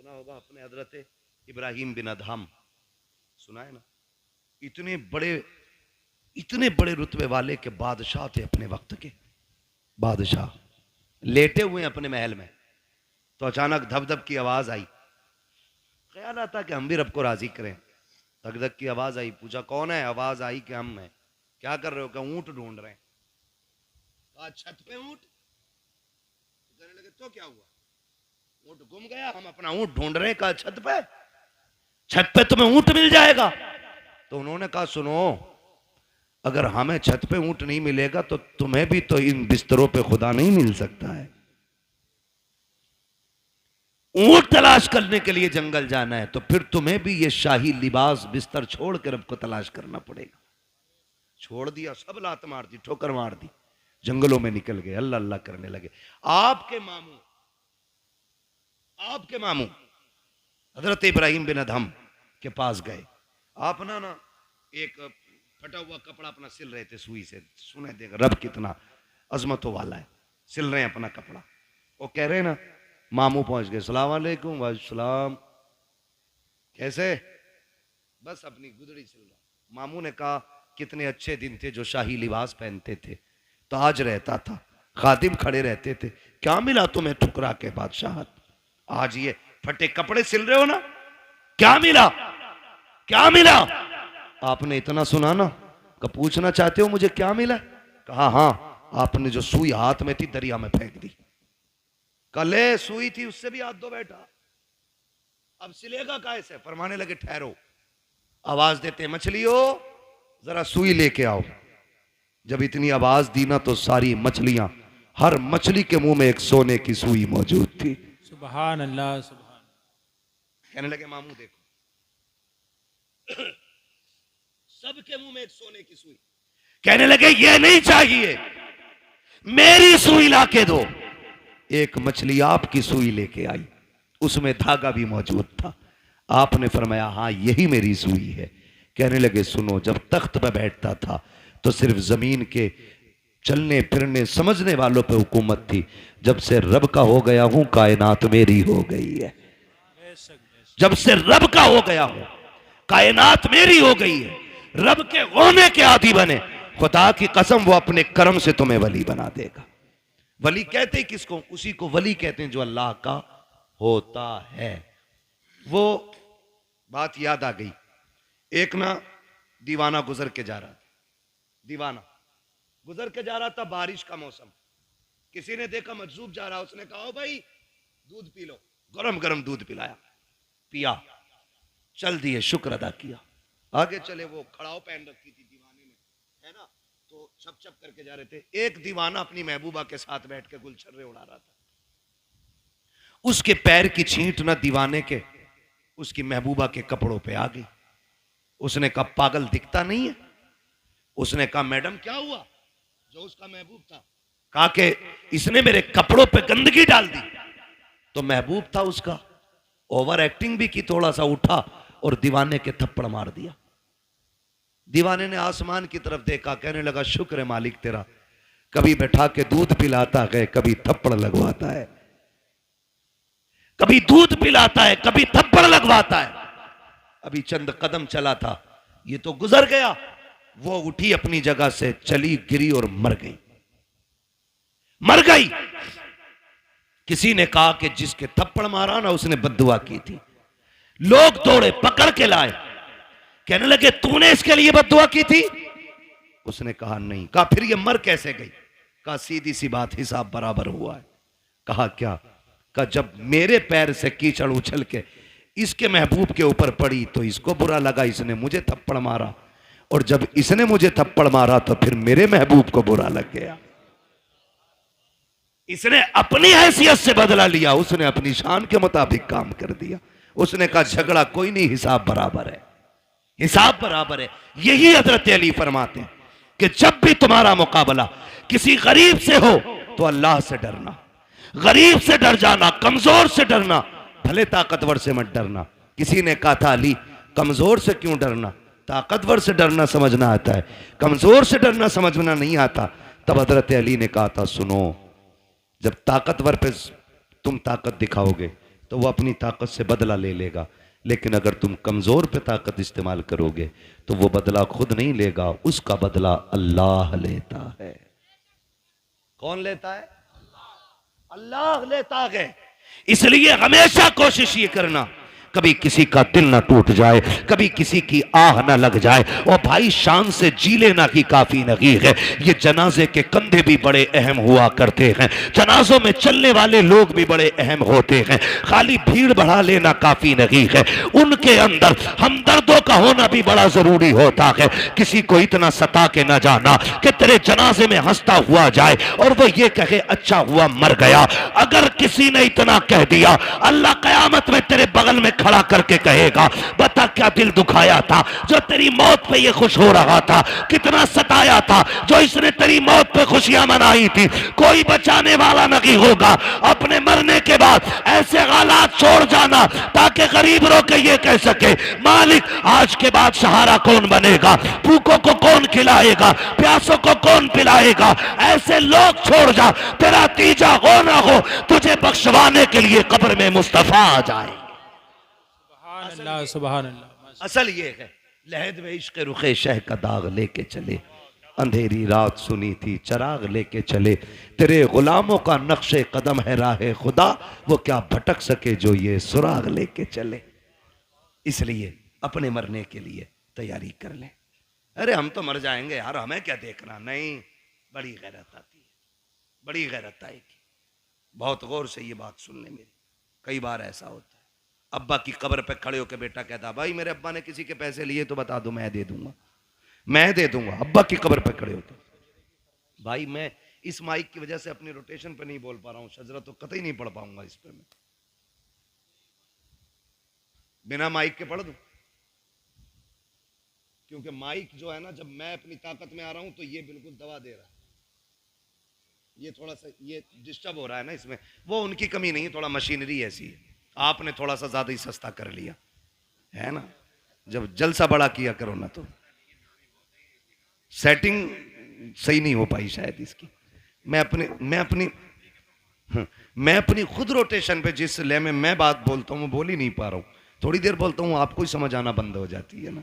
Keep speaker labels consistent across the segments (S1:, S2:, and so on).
S1: सुना होगा अपने हजरत इब्राहिम बिन अदहम, सुना है ना। इतने बड़े रुतबे वाले के बादशाह थे, अपने वक्त के बादशाह। लेटे हुए अपने महल में, तो अचानक धब धब की आवाज आई। ख्याल आता कि हम भी रब को राजी करें। धक धक की आवाज आई, पूछा कौन है? आवाज आई कि हम हैं। क्या कर रहे हो? क्या ऊंट ढूंढ रहे हैं। कहा छत पे ऊंट। कहने लगे तो क्या हुआ? ऊंट गुम गया, हम अपना ऊंट ढूंढ रहे हैं। कहा छत पे तुम्हें ऊंट मिल जाएगा। तो उन्होंने कहा सुनो, अगर हमें छत पे ऊंट नहीं मिलेगा तो तुम्हें भी तो इन बिस्तरों पे खुदा नहीं मिल सकता है। ऊंट तलाश करने के लिए जंगल जाना है तो फिर तुम्हें भी ये शाही लिबास बिस्तर छोड़ कर रब को तलाश करना पड़ेगा। छोड़ दिया, सब लात मार दी, ठोकर मार दी, जंगलों में निकल गए, अल्लाह अल्लाह करने लगे। आपके मामू हजरत इब्राहिम बिन अदहम के पास गए। आप ना एक फटा हुआ कपड़ा अपना सिल रहे थे सुई से। सुने देगा रब कितना अजमतों वाला है। सिल रहे हैं अपना कपड़ा। वो कह रहे हैं ना, मामू पहुंच गए, सलाम वालेकुम। वालेकुम। कैसे? बस अपनी गुदड़ी सिल रहा। मामू ने कहा कितने अच्छे दिन थे जो शाही लिबास पहनते थे, ताज रहता था, खादिम खड़े रहते थे, क्या मिला तुम्हें ठुकरा के बादशाहत? आज ये फटे कपड़े सिल रहे हो ना, क्या मिला? क्या मिला? आपने इतना सुना ना, कि पूछना चाहते हो मुझे क्या मिला? कहा हाँ, आपने जो सुई हाथ में थी दरिया में फेंक दी। कले सुई थी उससे भी हाथ धो बैठा, अब सिलेगा कैसे? फरमाने लगे ठहरो। आवाज देते मछलियों जरा सुई लेके आओ। जब इतनी आवाज दी ना तो सारी मछलियां, हर मछली के मुंह में एक सोने की सुई मौजूद थी।
S2: सुभान अल्लाह, सुभान।
S1: कहने लगे मामू देखो, सबके मुंह में एक सोने की सुई। कहने लगे ये नहीं चाहिए, मेरी सुई लाके दो। एक मछली आपकी सुई लेके आई, उसमें धागा भी मौजूद था। आपने फरमाया हाँ यही मेरी सुई है। कहने लगे सुनो, जब तख्त पर बैठता था तो सिर्फ जमीन के चलने फिरने समझने वालों पे हुकूमत थी। जब से रब का हो गया हूं कायनात मेरी हो गई है। जब से रब का हो गया हूं कायनात मेरी हो गई है। रब के होने के आदी बने, खुदा की कसम वो अपने करम से तुम्हें वली बना देगा। वली कहते हैं किसको? उसी को वली कहते हैं जो अल्लाह का होता है। वो बात याद आ गई। एक ना दीवाना गुजर के जा रहा था, दीवाना गुजर के जा रहा था, बारिश का मौसम। किसी ने देखा मजजूब जा रहा, उसने कहा भाई दूध पी लो। गरम गरम दूध पिलाया, पिया, चल दिए, शुक्र अदा किया, आगे चले। वो खड़ाव पहन रखी थी दीवाने ने, है ना, तो छप छप करके जा रहे थे। एक दीवाना अपनी महबूबा के साथ बैठ के गुलछर्रे उड़ा रहा था। उसके पैर की छींट ना दीवाने के उसकी महबूबा के कपड़ों पे आ गई। उसने कहा पागल दिखता नहीं है? उसने कहा मैडम क्या हुआ? जो उसका महबूब था कहा कि इसने मेरे कपड़ों पे गंदगी डाल दी। तो महबूब था उसका, ओवर एक्टिंग भी की, थोड़ा सा उठा और दीवाने के थप्पड़ मार दिया। दीवाने ने आसमान की तरफ देखा, कहने लगा शुक्र है मालिक तेरा, कभी बैठा के दूध पिलाता है, कभी थप्पड़ लगवाता है, कभी दूध पिलाता है, कभी थप्पड़ लगवाता है। अभी चंद कदम चला था, ये तो गुजर गया। वो उठी अपनी जगह से, चली, गिरी और मर गई। मर गई। किसी ने कहा कि जिसके थप्पड़ मारा ना उसने बद्दुआ की थी। लोग दौड़े, पकड़ के लाए, कहने लगे तूने इसके लिए बद्दुआ की थी? उसने कहा नहीं। कहा फिर ये मर कैसे गई? कहा सीधी सी बात, हिसाब बराबर हुआ है। कहा क्या? कहा जब मेरे पैर से कीचड़ उछल के इसके महबूब के ऊपर पड़ी तो इसको बुरा लगा, इसने मुझे थप्पड़ मारा, और जब इसने मुझे थप्पड़ मारा तो फिर मेरे महबूब को बुरा लग गया। इसने अपनी हैसियत से बदला लिया, उसने अपनी शान के मुताबिक काम कर दिया। उसने कहा झगड़ा कोई नहीं, हिसाब बराबर है, हिसाब बराबर है। यही हजरत अली फरमाते हैं कि जब भी तुम्हारा मुकाबला किसी गरीब से हो तो अल्लाह से डरना, गरीब से डर जाना, कमजोर से डरना, भले ताकतवर से मत डरना। किसी ने कहा था अली कमजोर से क्यों डरना? ताकतवर से डरना समझना आता है, कमजोर से डरना समझना नहीं आता। तब हजरत अली ने कहा था सुनो, जब ताकतवर पे तुम ताकत दिखाओगे तो वो अपनी ताकत से बदला ले लेगा, लेकिन अगर तुम कमजोर पे ताकत इस्तेमाल करोगे तो वो बदला खुद नहीं लेगा, उसका बदला अल्लाह लेता है। कौन लेता है? अल्लाह लेता है। इसलिए हमेशा कोशिश ये करना कभी किसी का दिल ना टूट जाए, कभी किसी की आह ना लग जाए। और भाई शान से जी लेना की काफी नहीं है। ये जनाजे के कंधे भी बड़े अहम हुआ करते हैं, जनाजों में चलने वाले लोग भी बड़े अहम होते हैं। खाली भीड़ बढ़ा लेना काफी नहीं है, उनके अंदर हमदर्दों का होना भी बड़ा जरूरी होता है। किसी को इतना सता के ना जाना कि तेरे जनाजे में हंसता हुआ जाए और वो ये कहे अच्छा हुआ मर गया। अगर किसी ने इतना कह दिया, अल्लाह कयामत में तेरे बगल में खड़ा करके कहेगा बता क्या दिल दुखाया था जो तेरी मौत पे ये खुश हो रहा था, कितना सताया था जो इसने तेरी मौत पे खुशियां मनाई थी। कोई बचाने वाला नहीं होगा। अपने मरने के बाद ऐसे हालात छोड़ जाना ताकि गरीब रो के ये कह सके मालिक आज के बाद सहारा कौन बनेगा, भूखों को कौन खिलाएगा, प्यासों को कौन पिलाएगा। ऐसे लोग छोड़ जा, तेरा तीजा हो ना हो तुझे बख्शवाने के लिए कब्र में मुस्तफा आ जाए।
S2: सुभान अल्लाह।
S1: असल ये है लहद में इश्क रुखे शह का दाग लेके चले, अंधेरी रात सुनी थी चराग लेके चले। तेरे गुलामों का नक्शे कदम है राह खुदा, वो क्या भटक सके जो ये सुराग लेके चले। इसलिए अपने मरने के लिए तैयारी कर ले। अरे हम तो मर जाएंगे यार, हमें क्या देखना। नहीं, बड़ी गैरत आती है, बड़ी गैरत आएगी। बहुत गौर से ये बात सुन ले मेरी। कई बार ऐसा होता है अब्बा की कब्र पे खड़े होकर बेटा कहता भाई मेरे अब्बा ने किसी के पैसे लिए तो बता दो मैं दे दूंगा, मैं दे दूंगा। अब्बा की कब्र पे खड़े होते भाई मैं इस माइक की वजह से अपनी रोटेशन पे नहीं बोल पा रहा हूं, शजरा तो कतई नहीं पढ़ पाऊंगा इस पे। मैं बिना माइक के पढ़ दूं क्योंकि माइक जो है ना जब मैं अपनी ताकत में आ रहा हूं तो ये बिल्कुल दबा दे रहा है। ये थोड़ा सा ये डिस्टर्ब हो रहा है ना इसमें। वो उनकी कमी नहीं है, थोड़ा मशीनरी ऐसी है, आपने थोड़ा सा ज्यादा ही सस्ता कर लिया है ना। जब जलसा बड़ा किया करो ना तो सेटिंग सही नहीं हो पाई शायद इसकी। मैं अपनी खुद रोटेशन पे जिस ले में मैं बात बोलता हूं वो बोल ही नहीं पा रहा हूं। थोड़ी देर बोलता हूं आपको ही समझ आना बंद हो जाती है ना,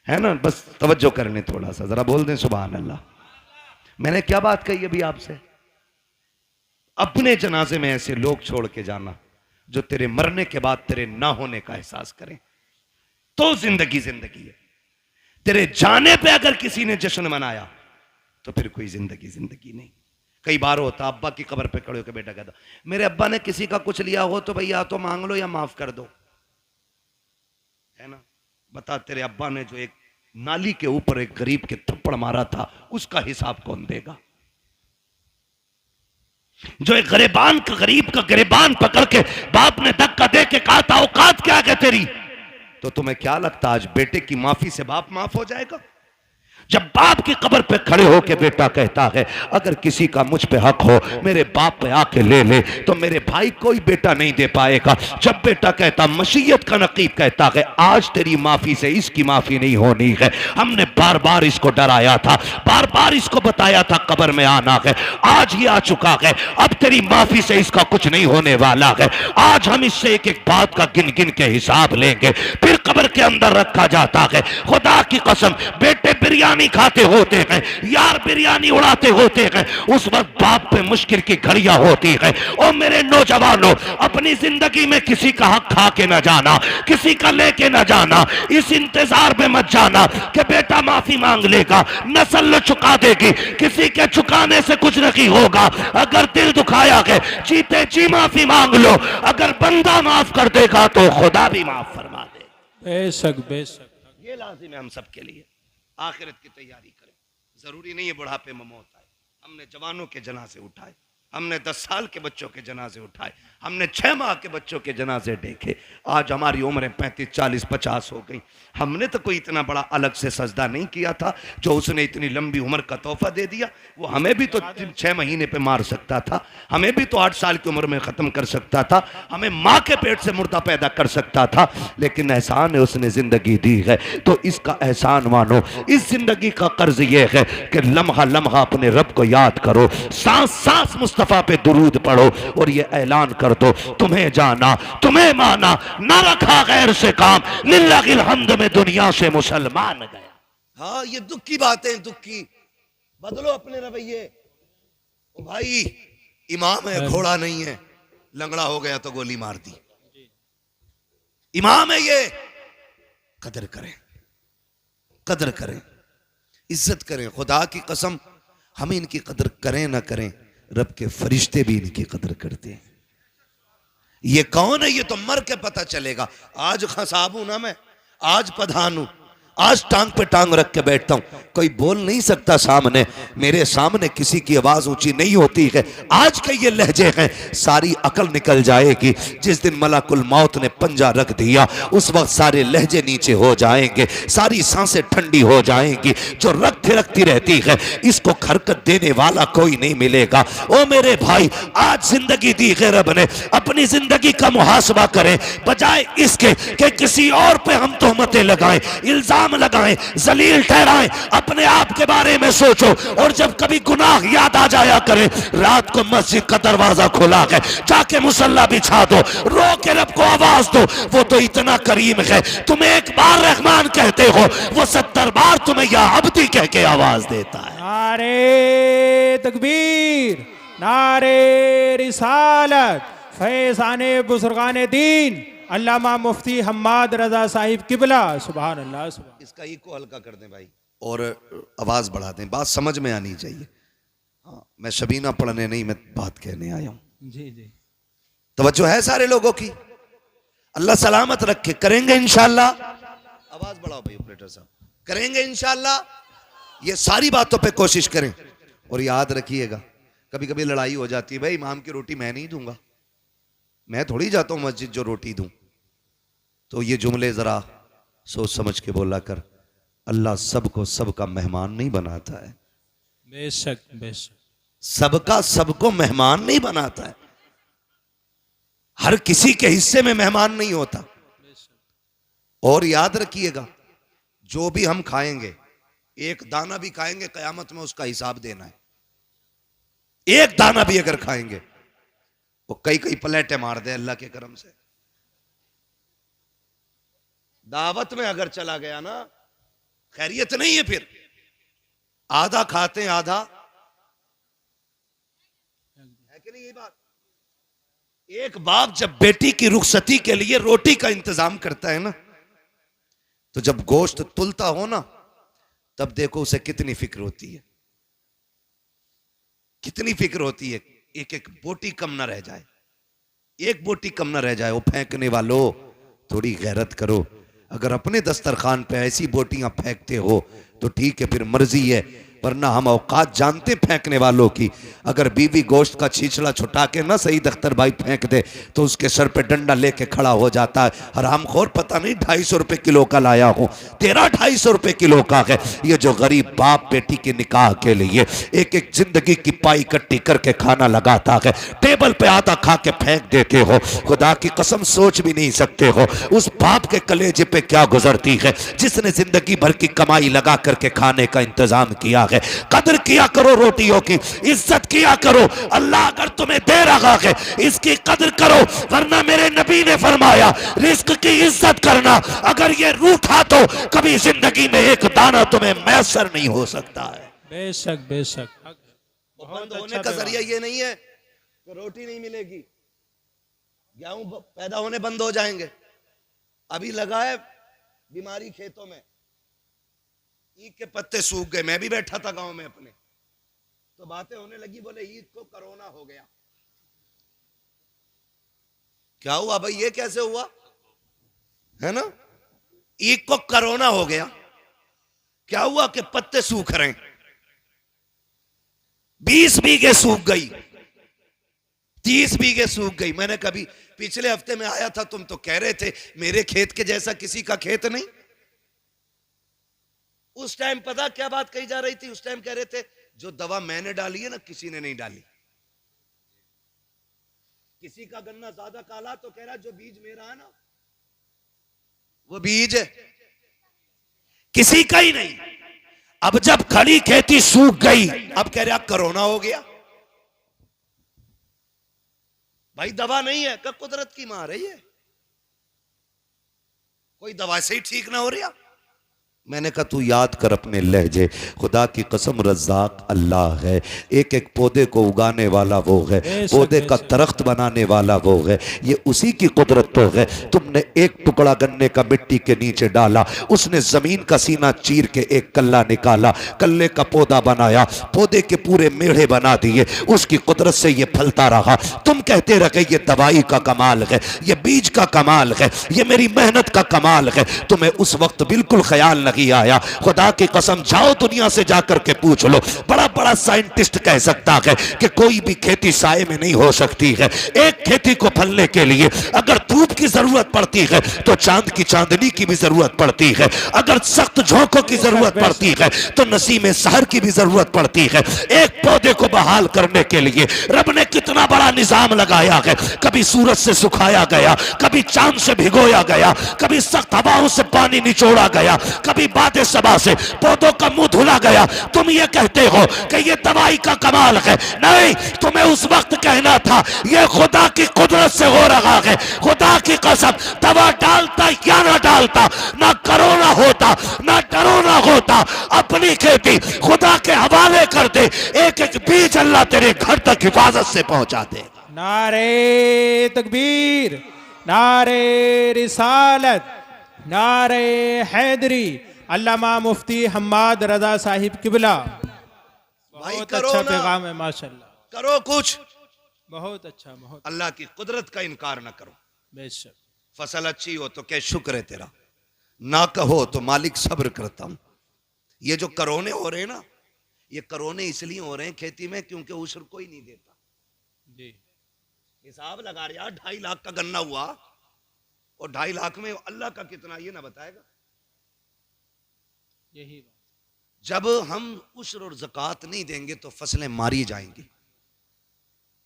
S1: है ना। बस तवज्जो करने थोड़ा सा, जरा बोल दें सुभान अल्लाह। मैंने क्या बात कही अभी आपसे? अपने जनाजे में ऐसे लोग छोड़ के जाना जो तेरे मरने के बाद तेरे ना होने का एहसास करें, तो जिंदगी जिंदगी है। तेरे जाने पे अगर किसी ने जश्न मनाया तो फिर कोई जिंदगी जिंदगी नहीं। कई बार होता अब्बा की कब्र पे खड़े होकर बेटा कहता मेरे अब्बा ने किसी का कुछ लिया हो तो भैया तो मांग लो या माफ कर दो, है ना। बता तेरे अब्बा ने जो एक नाली के ऊपर एक गरीब के थप्पड़ मारा था उसका हिसाब कौन देगा? जो एक गरीबान का गरीब का गिरबान पकड़ के बाप ने धक्का दे के कहा था औकात क्या है तेरी, तो तुम्हें क्या लगता आज बेटे की माफी से बाप माफ हो जाएगा? जब बाप की कब्र पे खड़े होके बेटा कहता है अगर किसी का मुझ पे हक हो मेरे बाप पे आके ले ले, तो मेरे भाई कोई बेटा नहीं दे पाएगा। जब बेटा कहता मशीयत का नकीब कहता है आज तेरी माफी से इसकी माफी नहीं होनी है, हमने बार बार इसको डराया था, बार बार इसको बताया था कब्र में आना है, आज ये आ चुका है, अब तेरी माफी से इसका कुछ नहीं होने वाला है। आज हम इससे एक एक बात का गिन गिन के हिसाब लेंगे। फिर कब्र के अंदर रखा जाता है। खुदा की कसम बेटे बिरयानी खाते होते हैं, यार बिरयानी उड़ाते होते हैं, उस वक्त बाप पे मुश्किल की घड़ियां होती है। और मेरे नौजवानों अपनी जिंदगी में किसी का हक खा के ना जाना, किसी का लेके ना जाना, इस इंतजार में मत जाना कि बेटा माफी मांग लेगा, नस्ल चुका देगी। किसी के चुकाने से कुछ नहीं होगा। अगर दिल दुखाया है जीते जी माफी मांग लो, अगर बंदा माफ कर देगा तो खुदा भी माफ फरमा दे।
S2: बेशक बेशक
S1: ये लाजिम है हम सबके लिए। आखिरत की तैयारी करें। जरूरी नहीं है बुढ़ापे में मौत आए। हमने जवानों के जनाजे उठाए, हमने 10 साल के बच्चों के जनाजे उठाए, हमने 6 माह के बच्चों के जनाजे देखे। आज हमारी उम्रें 35, 40, 50 हो गई। हमने तो कोई इतना बड़ा अलग से सजदा नहीं किया था, जो उसने इतनी लंबी उम्र का तोहफा दे दिया। वो हमें भी तो 6 महीने पे मार सकता था, हमें भी तो 8 साल की उम्र में ख़त्म कर सकता था, हमें माँ के पेट से मुर्दा पैदा कर सकता था। लेकिन एहसान है उसने ज़िंदगी दी है, तो इसका एहसान मानो। इस ज़िंदगी का कर्ज ये है कि लम्हा लम्हा अपने रब को याद करो, सांस सांस मुस्तफा पे दुरूद पढ़ो और ये ऐलान कर दो, तुम्हें जाना तुम्हें माना, न रखा गैर से काम, लिल्लाहिल हम्द में दुनिया से मुसलमान गया।
S3: हाँ, ये दुख की बातें, दुख की। बदलो अपने रवैये। ओ भाई, इमाम है, घोड़ा नहीं है, लंगड़ा हो गया तो गोली मार दी। इमाम है ये, कदर करें, कदर करें, इज्जत करें। खुदा की कसम, हम इनकी कदर करें ना करें, रब के फरिश्ते भी इनकी कदर करते हैं। ये कौन है, ये तो मर के पता चलेगा। आज खसाब हूं ना मैं, आज प्रधान हूं, आज टांग पे टांग रख के बैठता हूं, कोई बोल नहीं सकता सामने, मेरे सामने किसी की आवाज ऊंची नहीं होती है। आज के ये लहजे हैं, सारी अकल निकल जाएगी। जिस दिन मलाकुल मौत ने पंजा रख दिया, उस वक्त सारे लहजे नीचे हो जाएंगे, सारी सांसें ठंडी हो जाएंगी। जो रख थिरकती रहती है, इसको हरकत देने वाला कोई नहीं मिलेगा। ओ मेरे भाई, आज जिंदगी दी है रब ने, अपनी जिंदगी का मुहासबा करें, बजाय इसके कि किसी और पे हम तोहमतें लगाएं, इल्जाम लगाएं, जलील ठहराएं। अपने आप के बारे में सोचो, और जब कभी गुनाह याद आ जाया करे, रात को मस्जिद का दरवाजा खुला है, जाके मुसल्ला बिछा दो, रो के रब को आवाज दो। वो तो इतना करीम है, तुम एक बार रहमान कहते हो, वो 70 बार तुम्हें या अब्दी कह के आवाज देता है।
S2: नारे तकबीर, नारे रिसालत, फैज़ाने बुजुर्गाने दीन, अल्लामा मुफ्ती हम्माद रजा साहिब किबला, सुभान अल्लाह, सुभान।
S3: इसका इको हल्का कर दें भाई, और आवाज बढ़ा दें, बात समझ में आनी चाहिए। हाँ, मैं शबीना पढ़ने नहीं, मैं बात कहने आया हूं।
S2: जी जी,
S3: तवज्जो है सारे लोगों की? अल्लाह सलामत रखे, करेंगे इंशाल्लाह। आवाज बढ़ाओ भाई ऑपरेटर साहब, करेंगे इंशाल्लाह। ये सारी बातों पे कोशिश करें, और याद रखिएगा, कभी कभी लड़ाई हो जाती है, भाई इमाम की रोटी मैं नहीं दूंगा, मैं थोड़ी जाता हूं मस्जिद जो रोटी दूं। तो ये जुमले जरा सोच समझ के बोला कर। अल्लाह सबको सबका मेहमान नहीं बनाता है,
S2: बेशक बेशक,
S3: सबका सबको मेहमान नहीं बनाता है, हर किसी के हिस्से में मेहमान नहीं होता। और याद रखिएगा, जो भी हम खाएंगे, एक दाना भी खाएंगे, कयामत में उसका हिसाब देना है। एक दाना भी अगर खाएंगे, वो कई कई प्लेटें मार दे अल्लाह के करम से। दावत में अगर चला गया ना, खैरियत नहीं है। फिर आधा खाते हैं, आधा है कि नहीं ये बात? एक बाप जब बेटी की रुखसती के लिए रोटी का इंतजाम करता है ना, तो जब गोश्त तुलता हो ना, तब देखो उसे कितनी फिक्र होती है, कितनी फिक्र होती है। एक एक बोटी कम ना रह जाए, एक बोटी कम ना रह जाए। वो फेंकने वालों, थोड़ी गैरत करो। अगर अपने दस्तरखान पे ऐसी बोटियां फेंकते हो तो ठीक है, फिर मर्जी है, वरना हम औकात जानते फेंकने वालों की। अगर बीवी गोश्त का छीछड़ा छुटा के ना सईद अख्तर भाई फेंक दे, तो उसके सर पे डंडा लेके खड़ा हो जाता है, हरामखोर, पता नहीं 250 रुपए किलो का लाया हूं, तेरा 250 रुपए किलो का है। ये जो गरीब बाप बेटी के निकाह के लिए एक एक जिंदगी की पाई इकट्ठी करके खाना लगाता है, टेबल पे आधा खा के फेंक देते हो। खुदा की कसम, सोच भी नहीं सकते हो उस बाप के कलेजे पे क्या गुजरती है, जिसने जिंदगी भर की कमाई लगा करके खाने का इंतजाम किया है। कदर किया करो रोटियों की, इज्जत किया करो। अल्लाह अगर तुम्हें दे रहा है, इसकी कदर करो, वरना मेरे नबी ने फरमाया, रिस्क की इज्जत करना। अगर ये रूठा तो कभी जिंदगी में एक दाना तुम्हें मैसर नहीं हो सकता है।
S2: बेशक बेशक।
S3: बंद होने का जरिया ये नहीं है कि रोटी नहीं मिलेगी, गेहूं पैदा होने बंद हो जाएंगे। अभी लगा है बीमारी खेतों में, ईद के पत्ते सूख गए। मैं भी बैठा था गांव में अपने, तो बातें होने लगी, बोले ईद को कोरोना हो गया। क्या हुआ भाई, ये कैसे हुआ है ना? ईद को कोरोना हो गया, क्या हुआ कि पत्ते सूख रहे हैं। 20 बीघे सूख गई, 30 बीघे सूख गई। मैंने कभी पिछले हफ्ते में आया था, तुम तो कह रहे थे मेरे खेत के जैसा किसी का खेत नहीं। उस टाइम पता क्या बात कही जा रही थी? उस टाइम कह रहे थे जो दवा मैंने डाली है ना, किसी ने नहीं डाली। किसी का गन्ना ज्यादा काला तो कह रहा जो बीज मेरा है ना, वो बीज है, किसी का ही नहीं। अब जब खड़ी खेती सूख गई, अब कह रहा कोरोना हो गया। भाई दवा नहीं है, क्या कुदरत की मार है ये? कोई दवा से ही ठीक ना हो रहा। मैंने कहा तू याद कर अपने लहजे, खुदा की कसम रज़्ज़ाक अल्लाह है, एक एक पौधे को उगाने वाला वो है, पौधे का दरख्त बनाने वाला वो है, ये उसी की कुदरत तो है। तुमने एक टुकड़ा गन्ने का मिट्टी के नीचे डाला, उसने जमीन का सीना चीर के एक कल्ला निकाला, कल्ले का पौधा बनाया, पौधे के पूरे मेढ़े बना दिए, उसकी कुदरत से ये फलता रहा। तुम कहते रहे ये दवाई का कमाल है, ये बीज का कमाल है, ये मेरी मेहनत का कमाल है। तुम्हें उस वक्त बिल्कुल ख्याल नहीं आया। खुदा की कसम जाओ दुनिया से जाकर के पूछ लो, बड़ा बड़ा साइंटिस्ट कह सकता है कि कोई भी खेती साए में नहीं हो सकती है। एक खेती को फलने के लिए अगर धूप की जरूरत पड़ती है तो चांद की चांदनी की भी जरूरत पड़ती है, अगर सख्त झोंकों की जरूरत पड़ती है तो नसीम सहर की भी जरूरत पड़ती है। एक पौधे को बहाल करने के लिए रब ने कितना बड़ा निजाम लगाया है। कभी सूरज से सुखाया गया, कभी चांद से भिगोया गया, कभी सख्त हवाओं से पानी निचोड़ा गया, कभी बादे सबा से पौधों का मुंह धुला गया। तुम ये कहते हो कि ये दवाई का कमाल है। नहीं, तुम्हें उस वक्त कहना था ये खुदा की कुदरत से हो रहा है। खुदा की कसम दवा डालता या ना डालता, ना कोरोना होता ना डरोना होता। अपनी खेती खुदा के हवाले कर दे, एक एक बीज अल्लाह तेरे घर तक हिफाजत से पहुंचा दे।
S2: नारे तकबीर, नारे रिसालत, नारे हैदरी। अल्लामा मुफ्ती हम्माद रजा साहिब किबला, बहुत
S3: करो
S2: अच्छा
S3: ना।
S2: पैगाम है माशाल्लाह,
S3: करो कुछ,
S2: बहुत अच्छा, बहुत
S3: अल्लाह की कुदरत का इनकार ना करो।
S2: बेशक।
S3: फसल अच्छी हो तो क्या शुक्र है तेरा, ना कहो तो मालिक सब्र करता हूं। ये जो करोने हो रहे हैं ना, ये करोने इसलिए हो रहे हैं खेती में क्योंकि उशर कोई नहीं देता।
S2: जी,
S3: हिसाब लगा रहा 2.5 लाख का गन्ना हुआ और 2.5 लाख में अल्लाह का कितना ये ना बताएगा।
S2: यही बात।
S3: जब हम उशर और ज़कात नहीं देंगे तो फसलें मारी जाएंगी।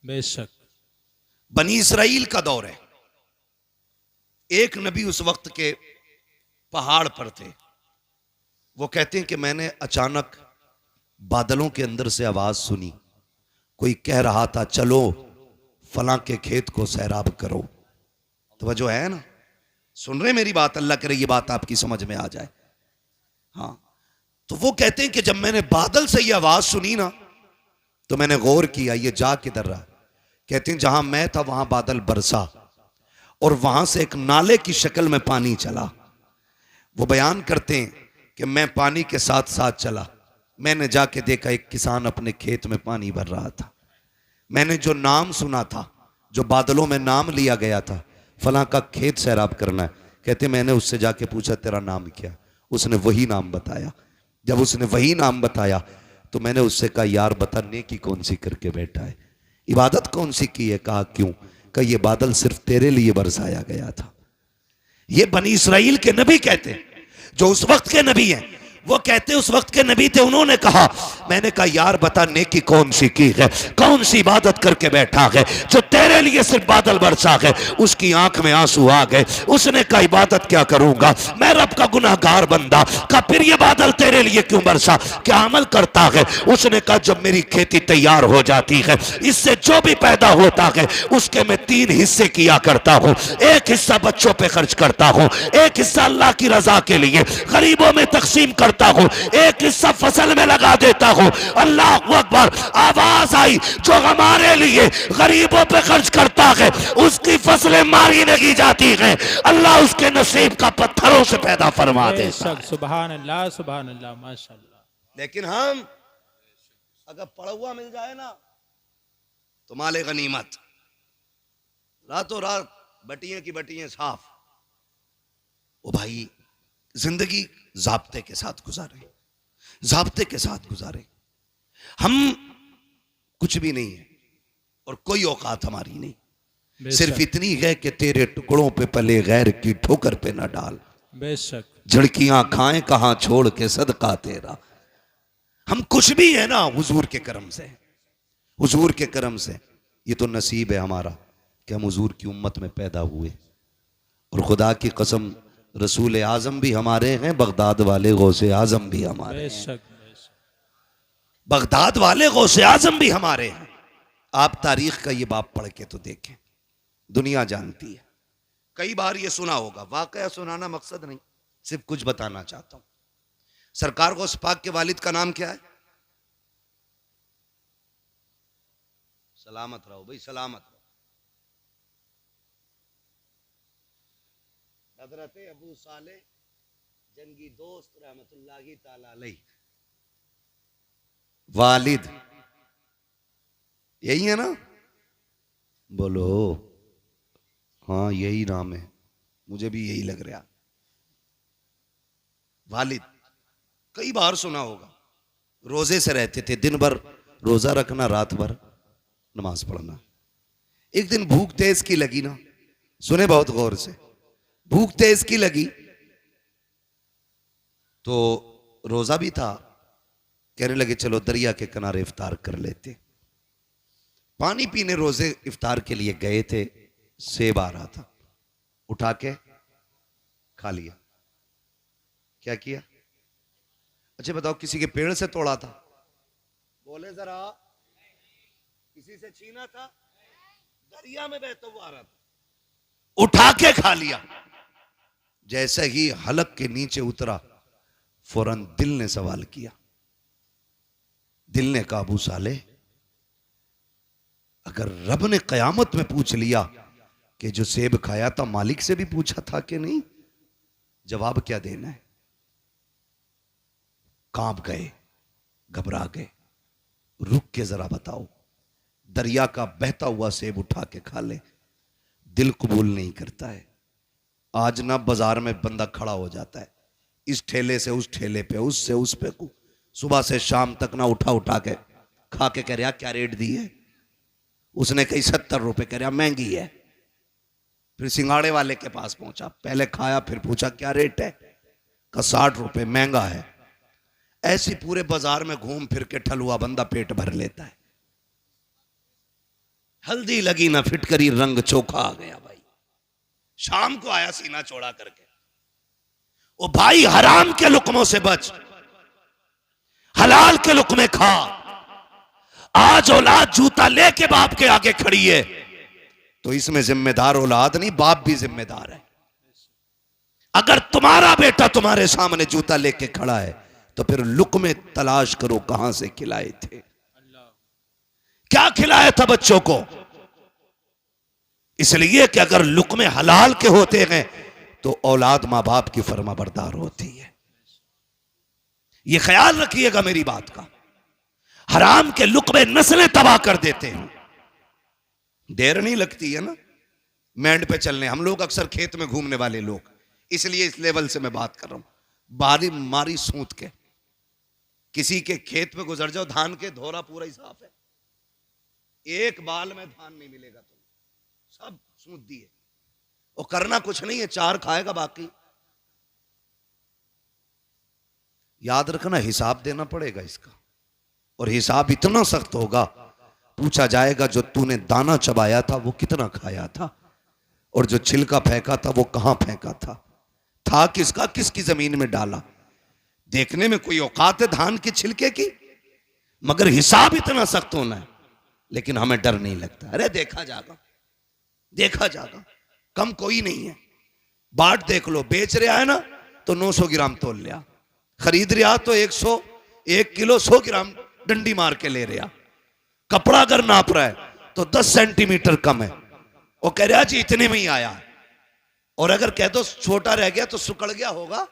S2: बेशक।
S3: बनी इसराइल का दौर है। एक नबी उस वक्त के पहाड़ पर थे। वो कहते हैं कि मैंने अचानक बादलों के अंदर से आवाज सुनी, कोई कह रहा था चलो फलां के खेत को सैराब करो। तो वह जो है ना, सुन रहे मेरी बात, अल्लाह करे ये बात आपकी समझ में आ जाए। हाँ, तो वो कहते हैं कि जब मैंने बादल से ये आवाज सुनी ना तो मैंने गौर किया ये जा किधर रहा। कहते हैं जहां मैं था वहां बादल बरसा और वहां से एक नाले की शक्ल में पानी चला। वो बयान करते हैं कि मैं पानी के साथ साथ चला। मैंने जाके देखा एक किसान अपने खेत में पानी भर रहा था। मैंने जो नाम सुना था, जो बादलों में नाम लिया गया था, फलां का खेत सैराब करना है, कहते मैंने उससे जाके पूछा तेरा नाम क्या? उसने वही नाम बताया। जब उसने वही नाम बताया तो मैंने उससे कहा यार बता नेकी कौन सी करके बैठा है, इबादत कौन सी की है? कहा क्यों? कहा ये बादल सिर्फ तेरे लिए बरसाया गया था। ये बनी इसराइल के नबी कहते हैं, जो उस वक्त के नबी हैं। वो कहते उस वक्त के नबी थे। उन्होंने कहा, मैंने कहा यार बता नेकी कौन सी की है, कौन सी इबादत करके बैठा है जो तेरे लिए सिर्फ बादल बरसा है? उसकी आंख में आंसू आ गए। उसने कहा इबादत क्या करूंगा, मैं रब का गुनाहगार बंदा। कहा फिर ये बादल तेरे लिए क्यों बरसा, क्या अमल करता है? उसने कहा जब मेरी खेती तैयार हो जाती है, इससे जो भी पैदा होता है उसके मैं 3 हिस्से किया करता हूं। एक हिस्सा बच्चों पे खर्च करता हूं, एक हिस्सा अल्लाह की रजा के लिए गरीबों में तकसीम करता हूं, एक हिस्सा फसल में लगा देता हूं। अल्लाह अकबर। आवाज आई जो हमारे लिए गरीबों पे खर्च करता है उसकी फसलें मारी नहीं जाती हैं, अल्लाह उसके नसीब का पत्थरों से पैदा फरमा देता है।
S2: सुभान अल्लाह, सुभान अल्लाह, माशाअल्लाह।
S3: लेकिन हम अगर पड़ा हुआ मिल जाए ना तो माले गनीमत, रातों रात बटियां की बटियां साफ। ओ भाई जिंदगी जाब्ते के साथ गुजारे, जाब्ते के साथ गुजारे। हम कुछ भी नहीं है और कोई औकात हमारी नहीं, सिर्फ इतनी है कि तेरे टुकड़ों पे पले गैर की ठोकर पे न डाल।
S2: बेशक।
S3: झड़कियां खाएं कहां छोड़ के सदका तेरा। हम कुछ भी है ना हुजूर के करम से, हुजूर के करम से। ये तो नसीब है हमारा कि हम हुजूर की उम्मत में पैदा हुए। और खुदा की कसम रसूल आजम भी हमारे हैं, बगदाद वाले गौसे आजम भी हमारे हैं, बगदाद वाले गौसे आजम भी हमारे हैं। आप तारीख का ये बाप पढ़ के तो देखें, दुनिया जानती है। कई बार ये सुना होगा, वाकया सुनाना मकसद नहीं, सिर्फ कुछ बताना चाहता हूं। सरकार गौस पाक के वालिद का नाम क्या है? सलामत रहो भाई, सलामत रहो। हजरत अबू साले जंगी दोस्त रहमतुल्लाहि ताला अलैह, वालिद यही है ना? बोलो हाँ यही नाम है, मुझे भी यही लग रहा। वालिद कई बार सुना होगा। रोजे से रहते थे, दिन भर रोजा रखना, रात भर नमाज पढ़ना। एक दिन भूख तेज की लगी ना, सुने बहुत गौर से, भूख तेज की लगी तो रोजा भी था, कहने लगे चलो दरिया के किनारे इफ्तार कर लेते। पानी पीने रोजे इफ्तार के लिए गए थे, सेब आ रहा था, उठा के खा लिया। क्या किया? अच्छा बताओ, किसी के पेड़ से तोड़ा था? बोले जरा, किसी से छीना था? दरिया में बहता हुआ आ रहा था, उठा के खा लिया। जैसे ही हलक के नीचे उतरा, फौरन दिल ने सवाल किया। दिल ने कहा अबू साले, अगर रब ने कयामत में पूछ लिया कि जो सेब खाया था मालिक से भी पूछा था कि नहीं, जवाब क्या देना है? कांप गए, घबरा गए। रुक के जरा बताओ, दरिया का बहता हुआ सेब उठा के खा ले, दिल कबूल नहीं करता है। आज ना बाजार में बंदा खड़ा हो जाता है, इस ठेले से उस ठेले पे, उससे उस पे, सुबह से शाम तक ना उठा उठा के खा के कह रहा क्या रेट दी है? उसने कही 70 रुपए, कह रहा महंगी है। फिर सिंगाड़े वाले के पास पहुंचा, पहले खाया फिर पूछा क्या रेट है? का 60 रुपए, महंगा है। ऐसी पूरे बाजार में घूम फिर के ठलुआ बंदा पेट भर लेता है। हल्दी लगी ना फिटकरी, रंग चोखा आ गया भाई। शाम को आया सीना चौड़ा करके, ओ भाई हराम के लुकमों से बच, हलाल के लुकमे खा। आज औलाद जूता लेके बाप के आगे खड़ी है तो इसमें जिम्मेदार औलाद नहीं, बाप भी जिम्मेदार है। अगर तुम्हारा बेटा तुम्हारे सामने जूता लेके खड़ा है तो फिर लुकमे तलाश करो कहां से खिलाए थे, क्या खिलाया था बच्चों को। इसलिए कि अगर लुकमे हलाल के होते हैं तो औलाद मां बाप की फर्माबरदार होती है। यह ख्याल रखिएगा मेरी बात का। हराम के लुकमे नस्लें तबाह कर देते हैं। देर नहीं लगती है ना मैंड पे चलने, हम लोग अक्सर खेत में घूमने वाले लोग, इसलिए इस लेवल से मैं बात कर रहा हूं। बारी मारी सूत के किसी के खेत में गुजर जाओ, धान के धोरा पूरा ही साफ है, एक बाल में धान नहीं मिलेगा, तुम सब सूत दिए। और करना कुछ नहीं है, चार खाएगा बाकी। याद रखना हिसाब देना पड़ेगा इसका, और हिसाब इतना सख्त होगा, पूछा जाएगा जो तूने दाना चबाया था वो कितना खाया था, और जो छिलका फेंका था वो कहां फेंका था किसका, किसकी जमीन में डाला। देखने में कोई औकात है धान के छिलके की, मगर हिसाब इतना सख्त होना है। लेकिन हमें डर नहीं लगता, अरे देखा जाएगा, देखा जाएगा, कम कोई नहीं है। बाट देख लो, बेच रहा है ना तो 900 ग्राम तोल लिया, खरीद रहा तो 1 किलो 100 ग्राम डंडी मार के ले रहा। कपड़ा अगर नाप रहा है तो 10 सेंटीमीटर कम है, वो कह रहा जी इतने में ही आया, और अगर कह दो छोटा रह गया तो सुकड़ गया होगा।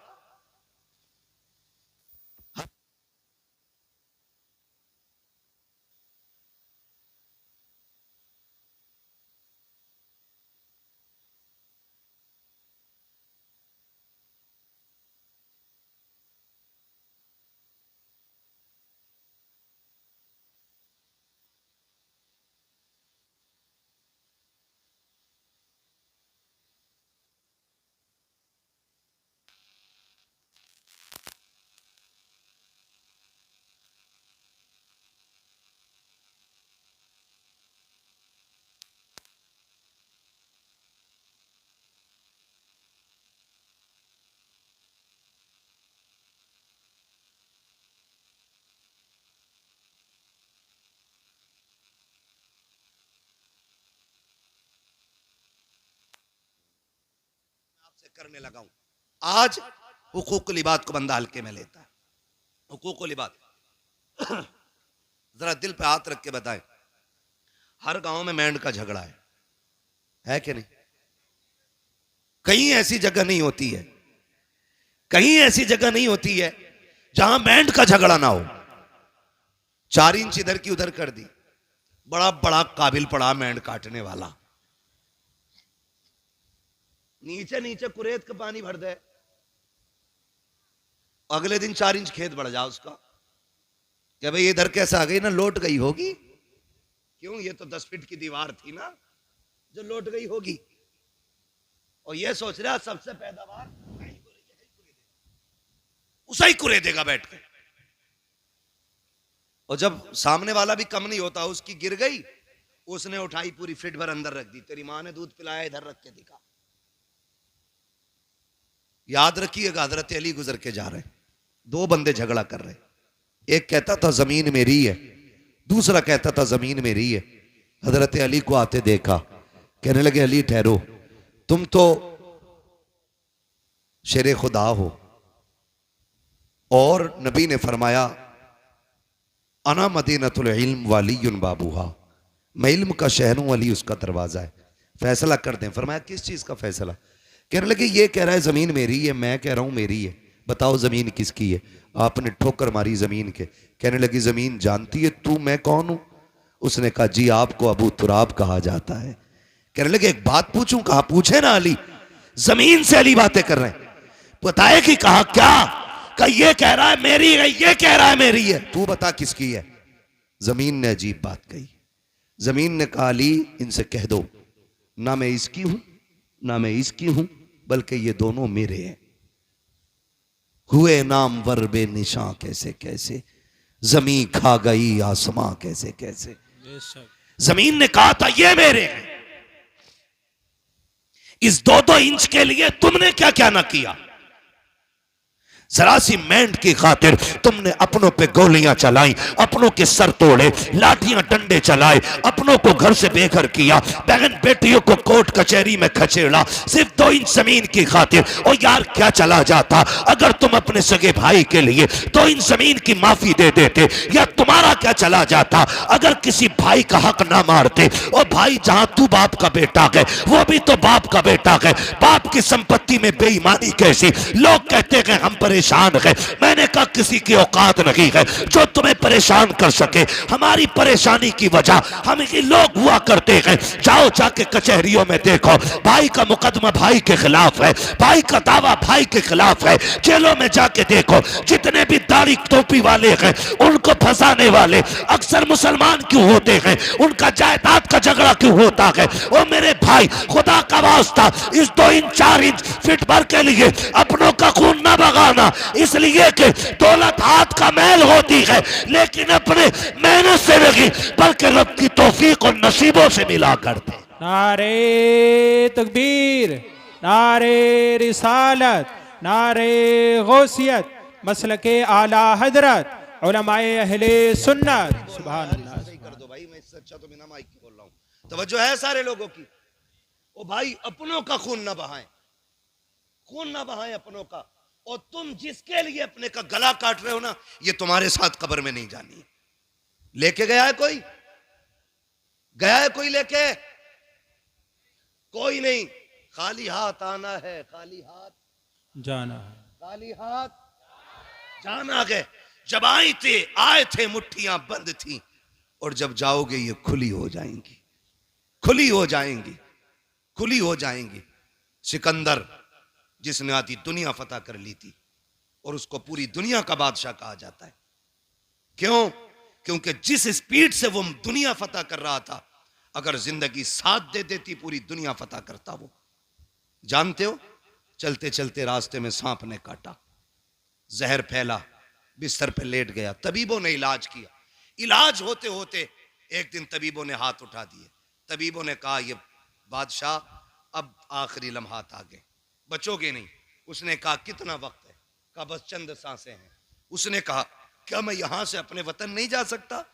S3: से करने लगा हूं। आज हुकूकुल इबाद को बंदा हल्के में लेता है। हुकूकुल इबाद जरा दिल पे हाथ रख के बताएं, हर गांव में मेंढ का झगड़ा है कि नहीं? कहीं ऐसी जगह नहीं होती है, कहीं ऐसी जगह नहीं होती है जहां मेंढ का झगड़ा ना हो। 4 इंच इधर की उधर कर दी, बड़ा बड़ा काबिल पड़ा मेंढ काटने वाला, नीचे नीचे कुरेद का पानी भर दे, अगले दिन 4 इंच खेत बढ़ जाए उसका, क्या भाई इधर कैसे आ गई ना, लौट गई होगी। क्यों? ये तो 10 फीट की दीवार थी ना जो लौट गई होगी। और ये सोच रहा सबसे पैदावार उसे ही कुरेदेगा बैठ के। और जब सामने वाला भी कम नहीं होता, उसकी गिर गई, उसने उठाई पूरी फीट भर अंदर रख दी, तेरी मां ने दूध पिलाया इधर रख के दिखा। याद रखिएगा, हजरत अली गुजर के जा रहे, 2 बंदे झगड़ा कर रहे, एक कहता था जमीन मेरी है, दूसरा कहता था जमीन मेरी है। हजरत अली को आते देखा, कहने लगे अली ठहरो, तुम तो शेरे खुदा हो, और नबी ने फरमाया अना मदीनतुल इल्म वालियुन बाबूहा, मैं इल्म का शहर हूं, अली उसका दरवाजा है, फैसला कर दें। फरमाया किस चीज का फैसला? कहने लगे ये कह रहा है जमीन मेरी है, मैं कह रहा हूं मेरी है, बताओ जमीन किसकी है? आपने ठोकर मारी जमीन के। कहने लगी जमीन जानती है तू मैं कौन हूं? उसने कहा जी आपको अबू तुराब कहा जाता है। कहने लगे एक बात पूछूं? कहा पूछे ना अली। जमीन से अली बातें कर रहे हैं, बताए कि कहा क्या? कहा ये कह रहा है मेरी है, ये कह रहा है मेरी है, तू बता किसकी है? जमीन ने अजीब बात कही। जमीन ने कहा अली इनसे कह दो ना मैं इसकी हूं ना मैं इसकी हूं, बल्कि ये दोनों मेरे हैं। हुए नाम वर बे निशां कैसे कैसे, जमीन खा गई आसमां कैसे कैसे।
S2: बेशक
S3: जमीन ने कहा था ये मेरे हैं, इस 2-2 इंच के लिए तुमने क्या क्या ना किया। जरा सी मेंढ की खातिर तुमने अपनों पे गोलियां चलाई, अपनों के सर तोड़े, लाठियां डंडे चलाए, अपनों को घर से बेघर किया, बहन बेटियों को कोर्ट कचहरी में खचेड़ा, सिर्फ 2 इंच जमीन की खातिर। और यार क्या चला जाता अगर तुम अपने सगे भाई के लिए 2 इंच जमीन की माफी दे देते, या तुम्हारा क्या चला जाता अगर किसी भाई का हक ना मारते। और भाई जहां तू बाप का बेटा है वो भी तो बाप का बेटा है, बाप की संपत्ति में बेईमानी कैसी? लोग कहते हैं हम परेशान है, मैंने कहा किसी की औकात नहीं है जो तुम्हें परेशान कर सके। हमारी परेशानी की वजह हम ही लोग हुआ करते हैं। जाओ जाके कचहरियों में देखो, भाई का मुकदमा भाई के खिलाफ है, भाई का दावा भाई के खिलाफ है। जेलों में जाके देखो, जितने भी दाढ़ी टोपी वाले हैं उनको फंसाने वाले अक्सर मुसलमान क्यों होते हैं? उनका जायदाद का झगड़ा क्यों होता है? ओ मेरे भाई खुदा का वास्ता इस 2 इंच 4 इंच फीट भर के लिए अपनों का खून ना बगाना, इसलिए कि दौलत हाथ का मैल होती है लेकिन अपने मेहनत से नहीं बल्कि रब की तौफीक और नसीबों से मिला करते।
S2: नारे तकबीर, नारे रिसालत, नारे गौसियत, मसलके आला हजरत, उलमाए अहले सुन्नत। सुभान अल्लाह।
S3: कर दो भाई, मैं इससे अच्छा तो बिना माइक के बोल रहा हूं। तवज्जो है सारे लोगों की। ओ भाई अपनों का खून ना बहाएं, खून ना बहाएं अपनों का। और तुम जिसके लिए अपने का गला काट रहे हो ना, ये तुम्हारे साथ कब्र में नहीं जानी है। लेके गया है कोई? गया है कोई लेके? कोई नहीं। खाली हाथ आना है, खाली हाथ
S2: जाना है,
S3: खाली हाथ जाना है। जब आए थे मुट्ठियां बंद थी, और जब जाओगे ये खुली हो जाएंगी, खुली हो जाएंगी, खुली हो जाएंगी। सिकंदर जिसने आधी दुनिया फतह कर ली थी, और उसको पूरी दुनिया का बादशाह कहा जाता है। क्यों? क्योंकि जिस स्पीड से वो दुनिया फतह कर रहा था, अगर जिंदगी साथ दे देती पूरी दुनिया फतह करता वो। जानते हो, चलते चलते रास्ते में सांप ने काटा, जहर फैला, बिस्तर पे लेट गया, तबीबों ने इलाज किया। इलाज होते होते एक दिन तबीबों ने हाथ उठा दिए। तबीबों ने कहा ये बादशाह अब आखिरी लम्हात आ गए, बचोगे नहीं। उसने कहा कितना वक्त है? कहा बस चंद सांसें हैं। उसने कहा क्या मैं यहां से अपने वतन नहीं जा सकता?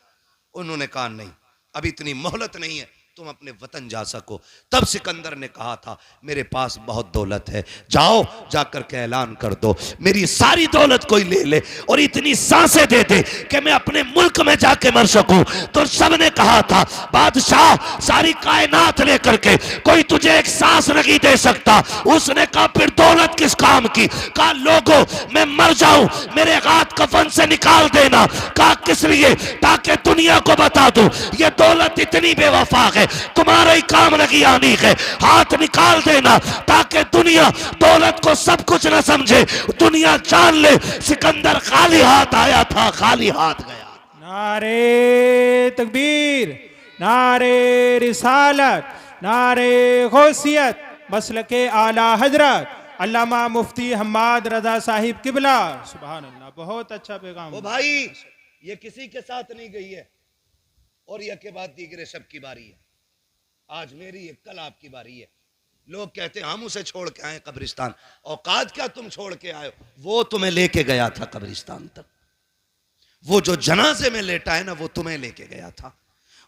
S3: उन्होंने कहा नहीं, अब इतनी मोहलत नहीं है, तुम अपने वतन जा सको। तब सिकंदर ने कहा था मेरे पास बहुत दौलत है, जाओ जाकर के ऐलान कर दो मेरी सारी दौलत कोई ले ले और इतनी सांसें दे दे कि मैं अपने मुल्क में जाके मर सकूं। तो सबने कहा था बादशाह सारी कायनात लेकर के कोई तुझे एक सांस नहीं दे सकता। उसने कहा फिर दौलत किस काम की? कहा लोगों मैं मर जाऊं मेरे हाथ कफन से निकाल देना। कहा किस लिए? ताकि दुनिया को बता दूं ये दौलत इतनी बेवफा है, तुम्हारा ही काम नहीं आनी है, हाथ निकाल देना ताकि दुनिया दौलत को सब कुछ न समझे, दुनिया जान ले सिकंदर खाली हाथ आया था, खाली हाथ गया।
S2: नारे तकबीर, नारे रिसालत, नारे गौसियत, मसलके आला हजरत अल्लामा मुफ्ती हम्माद रजा साहिब किबला। सुभान अल्लाह, बहुत अच्छा पैगाम।
S3: ओ भाई ये किसी के साथ नहीं गई है और यह के बाद दीगरे सब की बारी है। आज मेरी है, कल आपकी बारी है। लोग कहते हैं हम उसे छोड़ के आए कब्रिस्तान। औकात क्या तुम छोड़ के आए? वो तुम्हें लेके गया था कब्रिस्तान तक। वो जो जनाजे में लेटा है ना वो तुम्हें लेके गया था।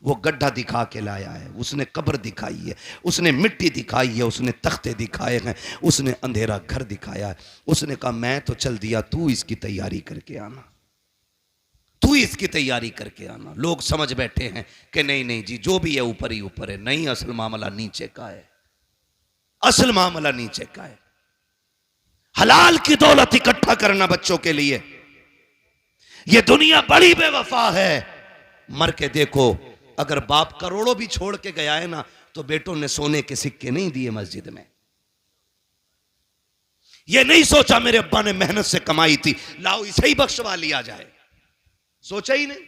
S3: वो गड्ढा दिखा के लाया है, उसने कब्र दिखाई है, उसने मिट्टी दिखाई है, उसने तख्ते दिखाए हैं, उसने अंधेरा घर दिखाया है। उसने कहा मैं तो चल दिया, तू इसकी तैयारी करके आना, तू इसकी तैयारी करके आना। लोग समझ बैठे हैं कि नहीं नहीं जी जो भी है ऊपर ही ऊपर है। नहीं, असल मामला नीचे का है, असल मामला नीचे का है। हलाल की दौलत इकट्ठा करना बच्चों के लिए। यह दुनिया बड़ी बेवफा है। मर के देखो, अगर बाप करोड़ों भी छोड़ के गया है ना तो बेटों ने सोने के सिक्के नहीं दिए मस्जिद में। यह नहीं सोचा मेरे अब्बा ने मेहनत से कमाई थी, लाओ इसे ही बख्शवा लिया जाए। सोचा ही नहीं।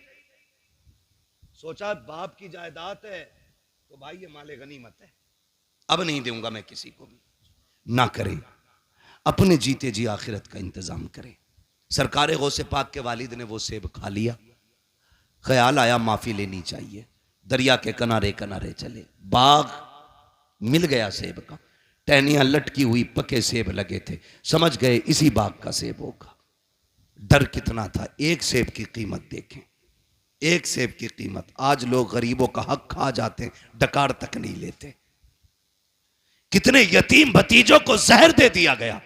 S3: सोचा बाप की जायदाद है तो भाई ये माले गनीमत है, अब नहीं दूंगा मैं किसी को भी। ना करें, अपने जीते जी आखिरत का इंतजाम करें। सरकार गौसे पाक के वालिद ने वो सेब खा लिया, ख्याल आया माफी लेनी चाहिए। दरिया के किनारे किनारे चले, बाग मिल गया सेब का, टहनियां लटकी हुई पके सेब लगे थे, समझ गए इसी बाग का सेब होगा। डर कितना था। एक सेब की कीमत देखें, एक सेब की कीमत। आज लोग गरीबों का हक खा जाते हैं, डकार तक नहीं लेते। कितने यतीम भतीजों को जहर दे दिया गया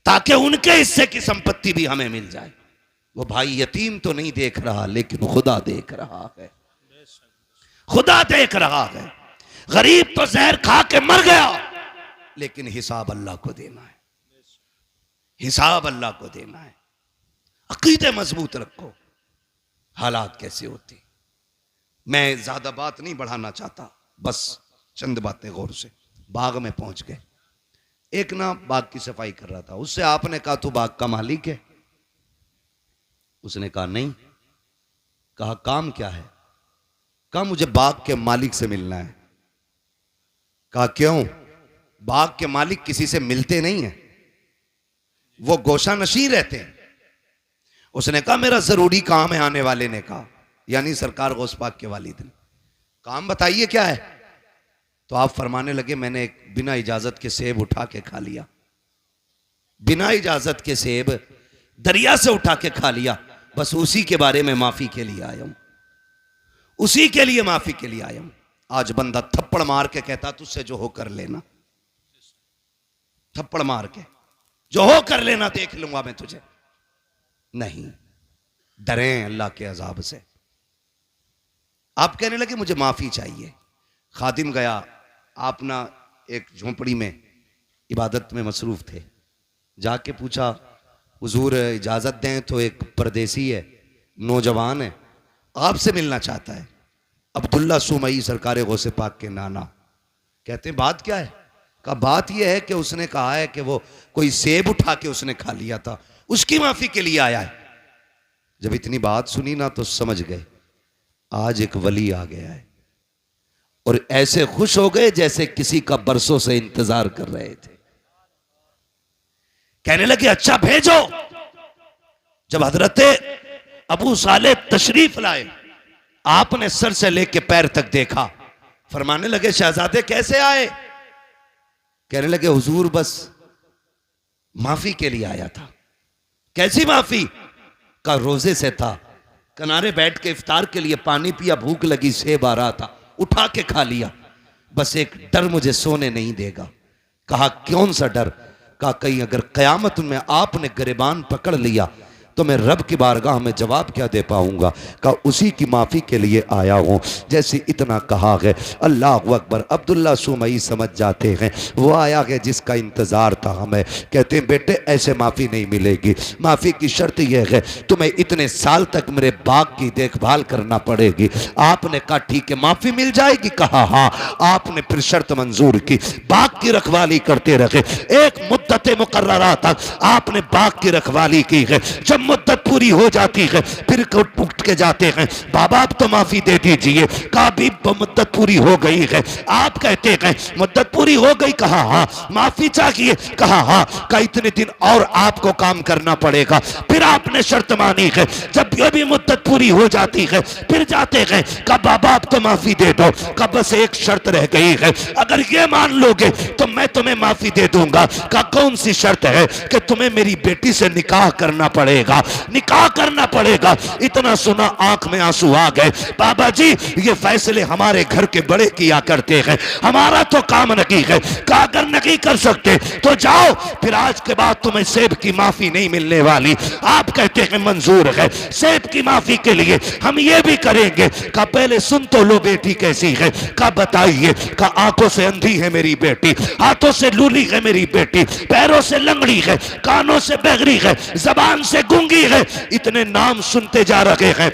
S3: ताकि उनके हिस्से की संपत्ति भी हमें मिल जाए। वो भाई यतीम तो नहीं देख रहा लेकिन खुदा देख रहा है, खुदा देख रहा है। गरीब तो जहर खा के मर गया लेकिन हिसाब अल्लाह को देना है, हिसाब अल्लाह को देना है। अकीदे मजबूत रखो। हालात कैसे होते, मैं ज्यादा बात नहीं बढ़ाना चाहता, बस चंद बातें गौर से। बाग में पहुंच गए, एक ना बाग की सफाई कर रहा था, उससे आपने कहा तू बाग का मालिक है? उसने कहा नहीं। कहा काम क्या है? कहा मुझे बाग के मालिक से मिलना है। कहा क्यों? बाग के मालिक किसी से मिलते नहीं है, वो गोशा नशी रहते हैं। उसने कहा मेरा जरूरी काम है। आने वाले ने कहा, यानी सरकार गौस पाक के वालिद ने। काम बताइए क्या है? तो आप फरमाने लगे मैंने एक बिना इजाजत के सेब उठा के खा लिया, बिना इजाजत के सेब दरिया से उठा के खा लिया, बस उसी के बारे में माफी के लिए आया हूं, उसी के लिए माफी के लिए आया हूं। आज बंदा थप्पड़ मार के कहता तुझसे जो हो कर लेना, थप्पड़ मार के जो हो कर लेना, देख लूंगा मैं तुझे। नहीं, डरें अल्लाह के अजाब से। आप कहने लगे मुझे माफी चाहिए। खादिम गया, आप ना एक झोंपड़ी में इबादत में मसरूफ थे, जाके पूछा हुजूर इजाजत दें तो एक परदेसी है, नौजवान है, आपसे मिलना चाहता है। अब्दुल्ला सुमई सरकार गौसे पाक के नाना कहते हैं बात क्या है? कहा बात यह है कि उसने कहा है कि वो कोई सेब उठा के उसने खा लिया था, उसकी माफी के लिए आया है। जब इतनी बात सुनी ना तो समझ गए आज एक वली आ गया है, और ऐसे खुश हो गए जैसे किसी का बरसों से इंतजार कर रहे थे। कहने लगे अच्छा भेजो। जब हजरत अबू साले तशरीफ लाए, आपने सर से लेके पैर तक देखा, फरमाने लगे शहजादे कैसे आए? कहने लगे हुजूर बस माफी के लिए आया था। कैसी माफी? का रोजे से था, किनारे बैठ के इफ्तार के लिए पानी पिया, भूख लगी, सेब आ रहा था, उठा के खा लिया, बस एक डर मुझे सोने नहीं देगा। कहा कौन सा डर? कहा कहीं अगर कयामत में आपने गिरबान पकड़ लिया तो मैं रब की बारगाह में जवाब क्या दे पाऊंगा? कहा उसी की माफ़ी के लिए आया हूं। जैसे इतना कहा है, अल्लाह अकबर, अब्दुल्ला सुमई समझ जाते हैं वो आया है जिसका इंतज़ार था हमें। कहते हैं बेटे ऐसे माफ़ी नहीं मिलेगी, माफ़ी की शर्त यह है तुम्हें इतने साल तक मेरे बाग की देखभाल करना पड़ेगी। आपने कहा ठीक है माफ़ी मिल जाएगी? कहा हाँ। आपने फिर शर्त मंजूर की, बाग की रखवाली करते रहे। एक मुद्दत मुकर्ररा तक आपने बाग की रखवाली की है। जब मुद्दत पूरी हो जाती है फिर उठ के जाते हैं, बाबा अब तो माफी दे दीजिए। कहा अभी मुद्दत पूरी हो गई है। आप कहते हैं मुद्दत पूरी हो गई? कहा हाँ। माफी चाहिए? कहा हाँ। कहा इतने दिन और आपको काम करना पड़ेगा। फिर आपने शर्त मानी है। जब ये भी मुद्दत पूरी हो जाती है फिर जाते हैं, कहा बाबा अब तो माफी दे दो। कहा बस एक शर्त रह गई है, अगर ये मान लोगे तो मैं तुम्हें माफी दे दूंगा। कहा कौन सी शर्त है? कि तुम्हें मेरी बेटी से निकाह करना पड़ेगा, निकाह करना पड़ेगा। इतना सुना आंख में आंसू आ गए। बाबा जी ये फैसले हमारे घर के बड़े किया करते हैं, हमारा तो काम नहीं है। कहा अगर नहीं कर सकते तो जाओ, फिर आज के बाद तुम्हें सेब की माफी नहीं मिलने वाली। आप कहते हैं मंजूर है, सेब की माफी के लिए हम ये भी करेंगे। कहा पहले सुन तो लो बेटी कैसी है। कहा बताइए। कहा आंखों से अंधी है मेरी बेटी, हाथों से लूली है मेरी बेटी, पैरों से लंगड़ी है, कानों से बहरी है, जबान से गूंगी है। इतने नाम सुनते जा रहे हैं,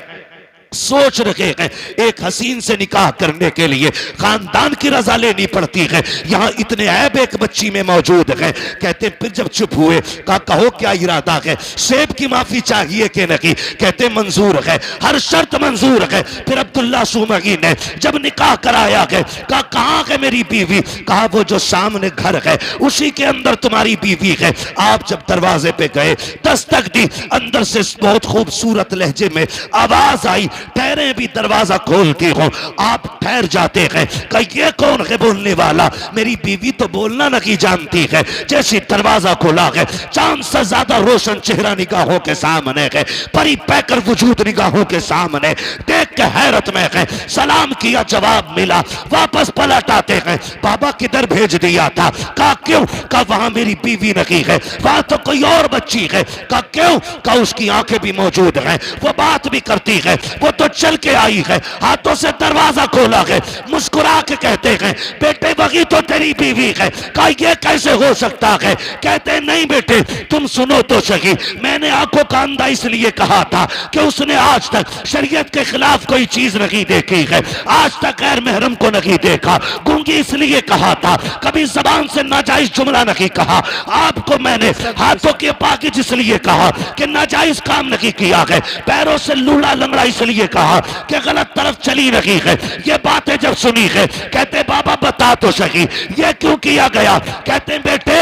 S3: सोच रहे हैं एक हसीन से निकाह करने के लिए खानदान की रजा लेनी पड़ती है। यहां इतने ऐब एक बच्ची में मौजूद है। कहते फिर जब चुप हुए, कहा कहो क्या इरादा है, सेब की माफी चाहिए कि नहीं? कहते मंजूर है, हर शर्त मंजूर है। फिर अब्दुल्ला सुमई ने जब निकाह कराया है, कहा कहां है मेरी बीवी? कहा वो जो सामने घर है उसी के अंदर तुम्हारी बीवी है। आप जब दरवाजे पे गए, दस्तक दी, अंदर से बहुत खूबसूरत लहजे में आवाज आई, ठहरे भी दरवाजा खोलती हो। आप ठहर जाते हैं, कि ये कौन है बोलने वाला? मेरी बीवी तो बोलना नहीं जानती है। जैसे दरवाजा खोला है, चांद से ज्यादा रोशन चेहरा निगाहों के सामने है, परी पैकर वजूद निगाहों के सामने। देख के हैरत में है, सलाम किया, जवाब मिला, वापस पलट आते हैं। बाबा किधर भेज दिया था? कहा क्यों? कहा वहां मेरी बीवी नहीं है, वहां तो कोई और बच्ची है। कहा क्यों? कहा उसकी आंखें भी मौजूद हैं, वो बात भी करती है, वो तो चल के आई है, हाथों से दरवाजा खोला है, मुस्कुरा के कहते हैं बेटे वही तो तेरी बीवी है। कहा ये कैसे हो सकता है? कहते नहीं बेटे तुम सुनो तो सही, मैंने आंखों का अंधा इसलिए कहा था कि उसने आज तक शरीयत के खिलाफ कोई चीज नहीं देखी है, आज तक गैर महरम को नहीं देखा। गूंगी इसलिए कहा था, कभी जबान से नाजायज जुमला नहीं कहा। आपको मैंने हाथों के पाकिज इसलिए कहा कि नाजायज काम नहीं किया है, पैरों से लूड़ा लंगड़ा इसलिए कहा कि गलत तरफ चली रही है। ये बातें जब सुनी है, कहते बाबा बता तो सही ये क्यों किया गया? कहते बेटे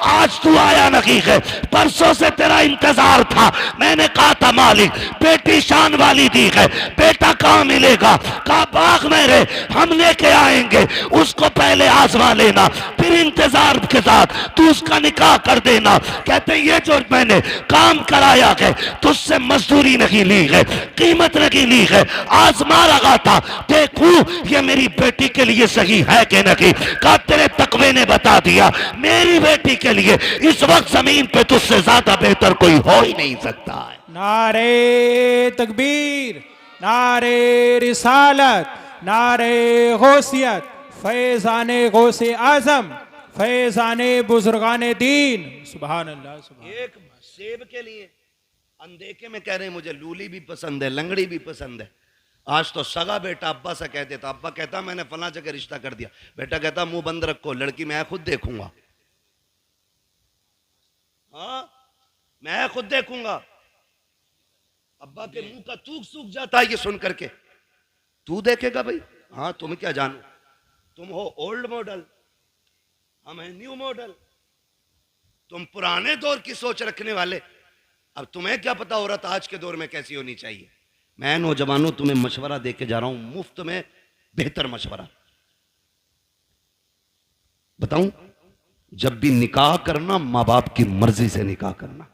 S3: आज तू आया नहीं है, परसों से तेरा इंतजार था। मैंने कहा था मालिक बेटी शान वाली दी है, बेटा कहां मिलेगा? कहा बाग मेरे हम लेके आएंगे, उसको पहले आजमा लेना, फिर इंतजार के साथ तू उसका निकाह कर देना। कहते ये जो मैंने काम कराया है तुझसे मजदूरी नहीं ली है, कीमत नहीं ली है, आजमा रहा था देखूं ये मेरी बेटी के लिए सही है कि नहीं। कहा तेरे तकवे ने बता दिया मेरी बेटी के लिए इस वक्त जमीन पे तुझसे ज्यादा बेहतर कोई हो ही नहीं सकता है।
S2: नारे तकबीर, नारे रिसालत, नारे गौसियत, फैजाने गौसे आजम, फैजाने बुजुर्गाने दीन। सुभान अल्लाह, सुभान।
S3: एक सेब के लिए अनदेखे में कह रहे हैं मुझे लूली भी पसंद है, लंगड़ी भी पसंद है। आज तो सगा बेटा अब्बा से कह देता, अब्बा कहता मैंने फला जगह रिश्ता कर दिया, बेटा कहता मुंह बंद रखो, लड़की मैं खुद देखूंगा। हाँ मैं खुद देखूंगा। अब्बा के मुंह का थूक सूख जाता है ये सुन करके। तू देखेगा भाई? हाँ तुम क्या जानो, तुम हो ओल्ड मॉडल, हम हैं न्यू मॉडल, तुम पुराने दौर की सोच रखने वाले। अब तुम्हें क्या पता औरत आज के दौर में कैसी होनी चाहिए। मैं नौजवानों तुम्हें मशवरा देके जा रहा हूं, मुफ्त में बेहतर मशवरा। बताऊं, जब भी निकाह करना माँ बाप की मर्जी से निकाह करना,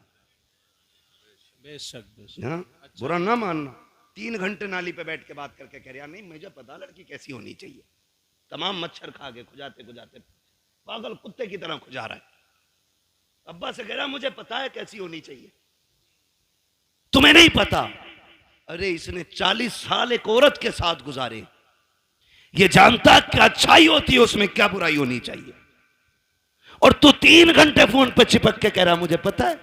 S2: बेशक बेशक।
S3: हाँ? बुरा ना मानना। 3 घंटे नाली पे बैठ के बात करके कह रहा नहीं मुझे पता लड़की कैसी होनी चाहिए। तमाम मच्छर खा के खुजाते खुजाते पागल कुत्ते की तरह खुजा रहा है। अब्बा से कह रहा मुझे पता है कैसी होनी चाहिए। तुम्हें नहीं पता? अरे इसने 40 साल एक औरत के साथ गुजारे, ये जानता कि अच्छाई होती है उसमें क्या बुराई होनी चाहिए, और तू 3 घंटे फोन पे चिपक के कह रहा मुझे पता है।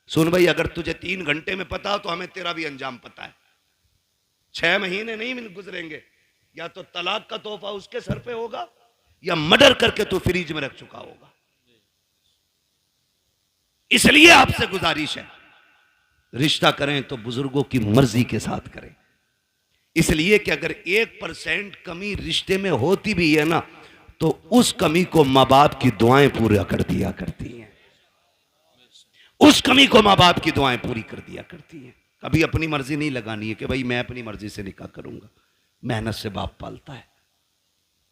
S3: सुन भाई, अगर तुझे 3 घंटे में पता हो तो हमें तेरा भी अंजाम पता है। 6 महीने नहीं गुजरेंगे, या तो तलाक का तोहफा उसके सर पे होगा या मर्डर करके तू फ्रिज में रख चुका होगा। इसलिए आपसे गुजारिश है, रिश्ता करें तो बुजुर्गों की मर्जी के साथ करें। इसलिए कि अगर 1% कमी रिश्ते में होती भी है ना, तो उस कमी को मां बाप की दुआएं पूरा कर दिया करती हैं। उस कमी को मां बाप की दुआएं पूरी कर दिया करती हैं। कभी अपनी मर्जी नहीं लगानी है कि भाई मैं अपनी मर्जी से निकाह करूंगा। मेहनत से बाप पालता है।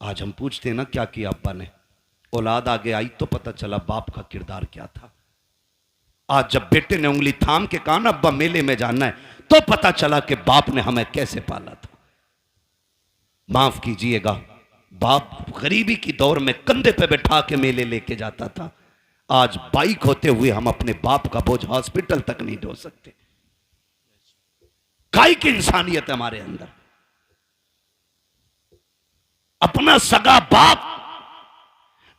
S3: आज हम पूछते हैं ना क्या किया अब्बा ने, औलाद आगे आई तो पता चला बाप का किरदार क्या था। आज जब बेटे ने उंगली थाम के कहा ना अब्बा मेले में जाना है, तो पता चला कि बाप ने हमें कैसे पाला था। माफ कीजिएगा, बाप गरीबी की दौर में कंधे पे बैठा के मेले लेके जाता था। आज बाइक होते हुए हम अपने बाप का बोझ हॉस्पिटल तक नहीं ढो सकते। काय की इंसानियत है हमारे अंदर। अपना सगा बाप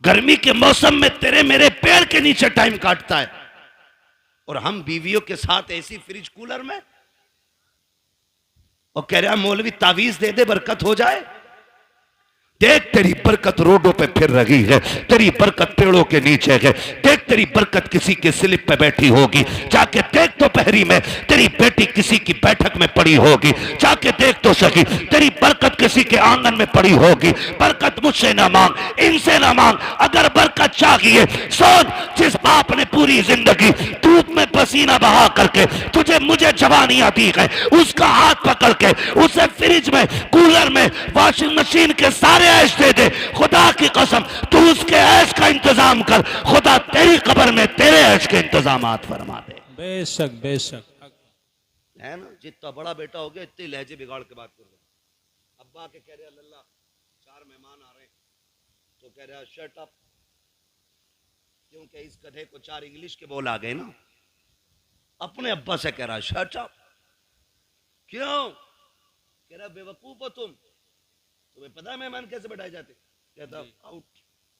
S3: गर्मी के मौसम में तेरे मेरे पेड़ के नीचे टाइम काटता है, और हम बीवियों के साथ ऐसी फ्रिज कूलर में, और कह रहा मौलवी तावीज दे दे बरकत हो जाए। देख तेरी बरकत रोडों पे फिर रही है, तेरी बरकत पेड़ों के नीचे है। देख तेरी बरकत किसी के स्लिप पे बैठी होगी, जाके देख तो पहरी में तेरी बेटी किसी की बैठक में पड़ी होगी, जाके देख तो सही तेरी बरकत किसी के आंगन में पड़ी होगी। बरकत मुझसे ना मांग, इनसे ना मांग। अगर बरकत चाहिए सोच, जिस बाप ने पूरी जिंदगी धूप में पसीना बहा करके तुझे मुझे जवानियां दी है, उसका हाथ पकड़ के उसे फ्रिज में, कूलर में, वॉशिंग मशीन के सारे ऐश दे दे। खुदा की कसम तू उसके ऐश का इंतजाम कर, खुदा तेरी कब्र में तेरे ऐश के इंतजामात फरमा दे।
S2: बेशक बेशक
S3: है ना, जितना बड़ा बेटा हो गया इतने लहजे बिगाड़ के बात कर रहे। अब्बा के कह रहे अल्लाह 4 मेहमान आ रहे हैं, तो कह रहा शट अप, क्योंकि इस गधे को 4 इंग्लिश के बोल आ गए ना। अपने अब्बा से कह रहा शट अप। क्यों? कह रहा बेवकूफ हो तुम, तुम्हें पता है मेहमान कैसे बैठाए जाते? कहता आउट,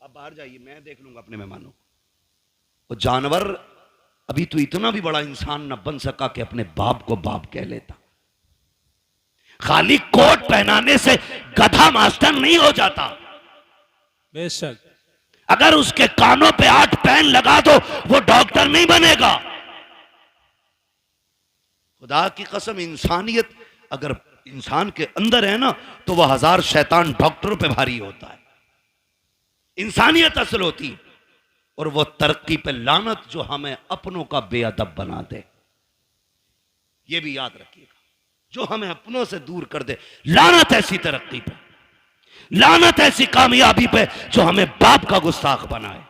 S3: आप बाहर जाइए, मैं देख लूंगा अपने मेहमानों को। वो जानवर अभी तो इतना भी बड़ा इंसान न बन सका कि अपने बाप को बाप कह लेता। खाली कोट पहनाने से गधा मास्टर नहीं हो जाता।
S2: बेशक
S3: अगर उसके कानों पे 8 पेन लगा दो वो डॉक्टर नहीं बनेगा। खुदा की कसम, इंसानियत अगर इंसान के अंदर है ना, तो वह 1000 शैतान डॉक्टरों पे भारी होता है। इंसानियत असल होती है, और वह तरक्की पे लानत जो हमें अपनों का बेअदब बना दे। यह भी याद रखिएगा, जो हमें अपनों से दूर कर दे, लानत ऐसी तरक्की पे, लानत ऐसी कामयाबी पे जो हमें बाप का गुस्ताख बनाए।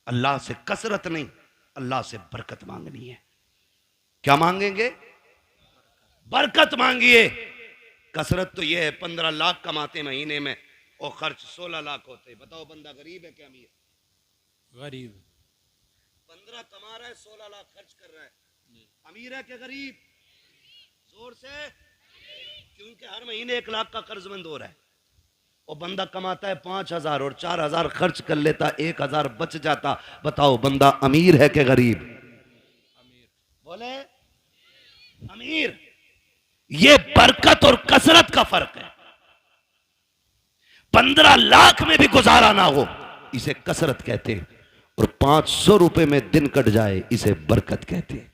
S3: अल्लाह से कसरत नहीं, अल्लाह से बरकत मांगनी है। क्या मांगेंगे? बरकत मांगिए। कसरत तो यह है 15 लाख कमाते महीने में और खर्च 16 लाख होते। बताओ बंदा गरीब है क्या अमीर?
S2: गरीब।
S3: 15 कमा रहा है, 16 लाख खर्च कर रहा है। अमीर है क्या गरीब? जोर से, क्योंकि हर महीने 1 लाख का कर्जमंद हो रहा है। और बंदा कमाता है 5000 और 4000 खर्च कर लेता, 1000 बच जाता। बताओ बंदा अमीर है क्या गरीब? बोले अमीर। ये बरकत और कसरत का फर्क है। 15 लाख में भी गुजारा ना हो इसे कसरत कहते हैं, और 500 रुपए में दिन कट जाए इसे बरकत कहते हैं।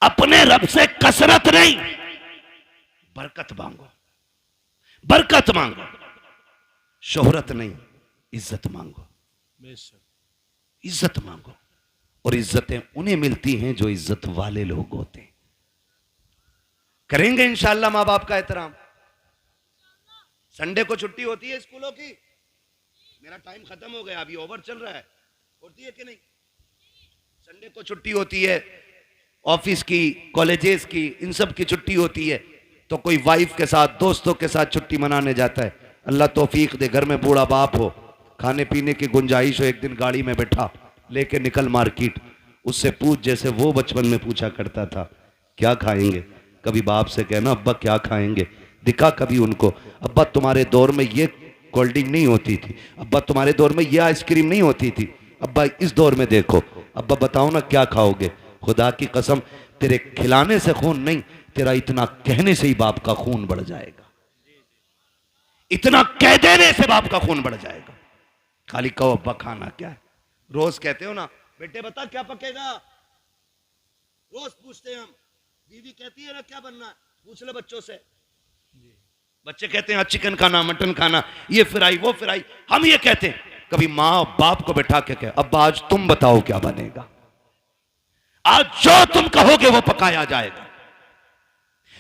S3: अपने रब से कसरत नहीं, बरकत मांगो, बरकत मांगो। शोहरत नहीं, इज्जत मांगो, इज्जत मांगो। और इज्जतें उन्हें मिलती हैं जो इज्जत वाले लोग होते हैं। करेंगे इंशाअल्लाह मां बाप का एहतराम। संडे को छुट्टी होती है स्कूलों की। मेरा टाइम खत्म हो गया, अभी ओवर चल रहा है। होती है कि नहीं? संडे को छुट्टी होती है,
S1: ऑफिस की, कॉलेजेस की, इन सब की छुट्टी होती है तो कोई वाइफ के साथ, दोस्तों के साथ छुट्टी मनाने जाता है। अल्लाह तौफीक दे, घर में बूढ़ा बाप हो, खाने पीने की गुंजाइश हो, एक दिन गाड़ी में बैठा, लेके निकल मार्केट, उससे पूछ जैसे वो बचपन में पूछा करता था क्या खाएंगे। कभी बाप से कहना अब्बा क्या खाएंगे, दिखा कभी उनको, अब्बा तुम्हारे दौर में ये कोल्ड ड्रिंक नहीं होती थी, अब्बा तुम्हारे दौर में ये आइसक्रीम नहीं होती थी, अब्बा इस दौर में देखो, अब्बा बताओ ना क्या खाओगे। खुदा की कसम तेरे खिलाने से खून नहीं, तेरा इतना कहने से ही बाप का खून बढ़ जाएगा, इतना कह देने से बाप का खून बढ़ जाएगा। खाली कहो अब्बा खाना क्या है। रोज कहते हो ना बेटे बता क्या पकेगा, रोज पूछते हैं हम, बीवी कहती है ना क्या बनना है, पूछ ले बच्चों से। बच्चे कहते हैं चिकन खाना, मटन खाना, ये फ्राई वो फ्राई। हम ये कहते हैं, कभी माँ बाप को बैठा के कहे अब्बा आज तुम बताओ क्या बनेगा, आज जो तुम कहोगे वो पकाया जाएगा।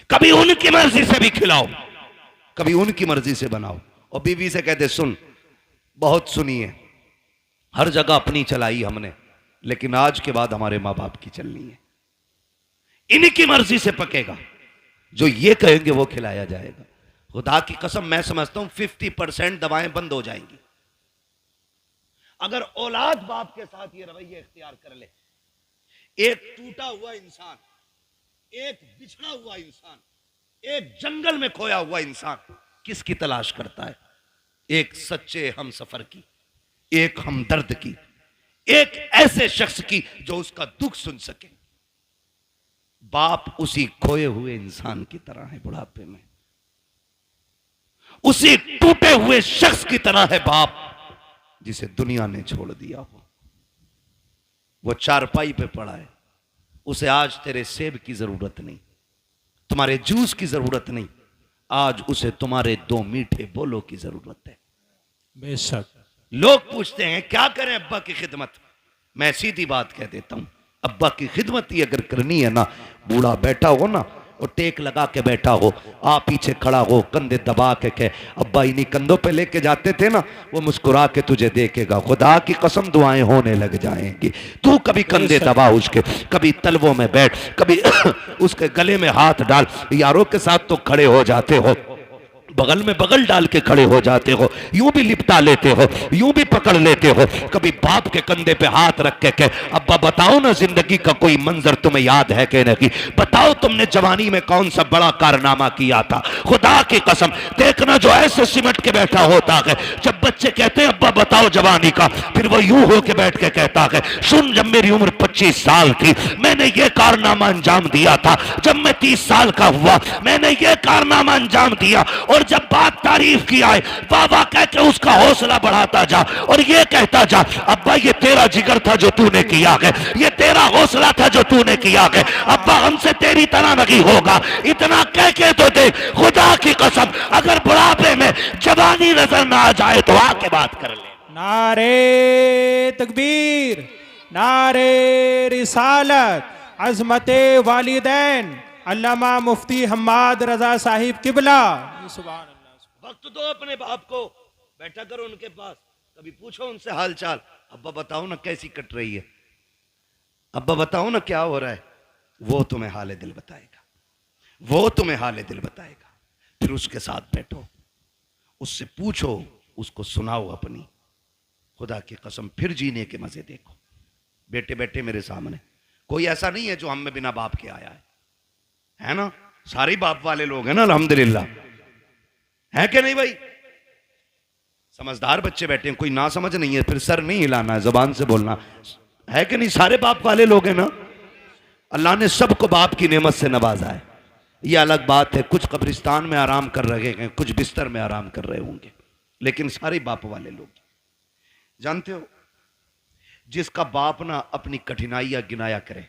S1: कभी उनकी मर्जी से भी खिलाओ, कभी उनकी मर्जी से बनाओ। और बीवी से कहते सुन, बहुत सुनी है, हर जगह अपनी चलाई हमने, लेकिन आज के बाद हमारे मां बाप की चलनी है, इनकी मर्जी से पकेगा, जो ये कहेंगे वो खिलाया जाएगा। खुदा की कसम मैं समझता हूं 50% दवाएं बंद हो जाएंगी अगर औलाद बाप के साथ ये रवैया इख्तियार कर ले। एक टूटा हुआ इंसान, एक बिछड़ा हुआ इंसान, एक जंगल में खोया हुआ इंसान किसकी तलाश करता है? एक सच्चे हम सफर की, एक हमदर्द की, एक ऐसे शख्स की जो उसका दुख सुन सके। बाप उसी खोए हुए इंसान की तरह है बुढ़ापे में, उसी टूटे हुए शख्स की तरह है बाप जिसे दुनिया ने छोड़ दिया हो। वो चारपाई पे पड़ा है, उसे आज तेरे सेब की जरूरत नहीं, तुम्हारे जूस की जरूरत नहीं, आज उसे तुम्हारे दो मीठे बोलों की जरूरत है।
S2: बेशक।
S1: लोग पूछते हैं क्या करें अब्बा की खिदमत, मैं सीधी बात कह देता हूं, अब्बा की खिदमत ही अगर करनी है ना, बूढ़ा बैठा हो ना और टेक लगा के बैठा हो, आप पीछे खड़ा हो, कंधे दबा के कहे अब्बा इन्हीं कंधों पे लेके जाते थे ना, वो मुस्कुरा के तुझे देखेगा। खुदा की कसम दुआएं होने लग जाएंगी। तू कभी कंधे दबा उसके, कभी तलवों में बैठ, कभी उसके गले में हाथ डाल, यारों के साथ तो खड़े हो जाते हो, बगल में बगल डाल के खड़े हो जाते हो, यूं भी लिपटा लेते हो, यूं भी पकड़ लेते हो। कभी बाप के कंधे पे हाथ रख के कहे अब्बा बताओ ना जिंदगी का कोई मंजर तुम्हें याद है कि नहीं, बताओ तुमने जवानी में कौन सा बड़ा कारनामा किया था। खुदा की कसम देखना जो ऐसे सिमट के बैठा होता है, जब बच्चे कहते हैं अब्बा बताओ जवानी का, फिर वो यूं होके बैठ के कहता है सुन जब मेरी उम्र 25 साल थी मैंने ये कारनामा अंजाम दिया था, जब मैं 30 साल का हुआ मैंने ये कारनामा अंजाम दिया। और जब बात तारीफ की आए वाह वाह कह के उसका हौसला बढ़ाता जा और ये कहता जा अब्बा ये तेरा जिगर था जो तूने किया है, ये तेरा हौसला था जो तूने किया है, अब्बा हमसे तेरी तरह नहीं होगा। इतना कह के तो दे, खुदा की कसम अगर बुढ़ापे में जवानी नजर ना आ जाए तो आके बात कर ले।
S2: नारे तकबीर, नारे रिसालत, अजमते वालिदैन अल्लामा मुफ्ती हम्माद रजा साहिब किबला। सुभान अल्लाह।
S1: वक्त दो अपने बाप को, बैठा करो उनके पास, कभी पूछो उनसे हाल चाल, अब्बा बताओ ना कैसी कट रही है, अब्बा बताओ ना क्या हो रहा है, वो तुम्हें हाले दिल बताएगा, वो तुम्हें हाले दिल बताएगा। फिर उसके साथ बैठो, उससे पूछो, उसको सुनाओ अपनी, खुदा की कसम फिर जीने के मजे देखो। बेटे बैठे मेरे सामने, कोई ऐसा नहीं है जो हम में बिना बाप के आया है ना, सारे बाप वाले लोग हैं ना अल्हम्दुलिल्लाह, है कि नहीं भाई? समझदार बच्चे बैठे हैं, कोई ना समझ नहीं है, फिर सर नहीं हिलाना है, जबान से बोलना है कि नहीं, सारे बाप वाले लोग हैं ना। अल्लाह ने सबको बाप की नेमत से नवाजा है, ये अलग बात है, कुछ कब्रिस्तान में आराम कर रहे हैं, कुछ बिस्तर में आराम कर रहे होंगे, लेकिन सारे बाप वाले लोग। जानते हो जिसका बाप ना अपनी कठिनाइयां गिनाया करे,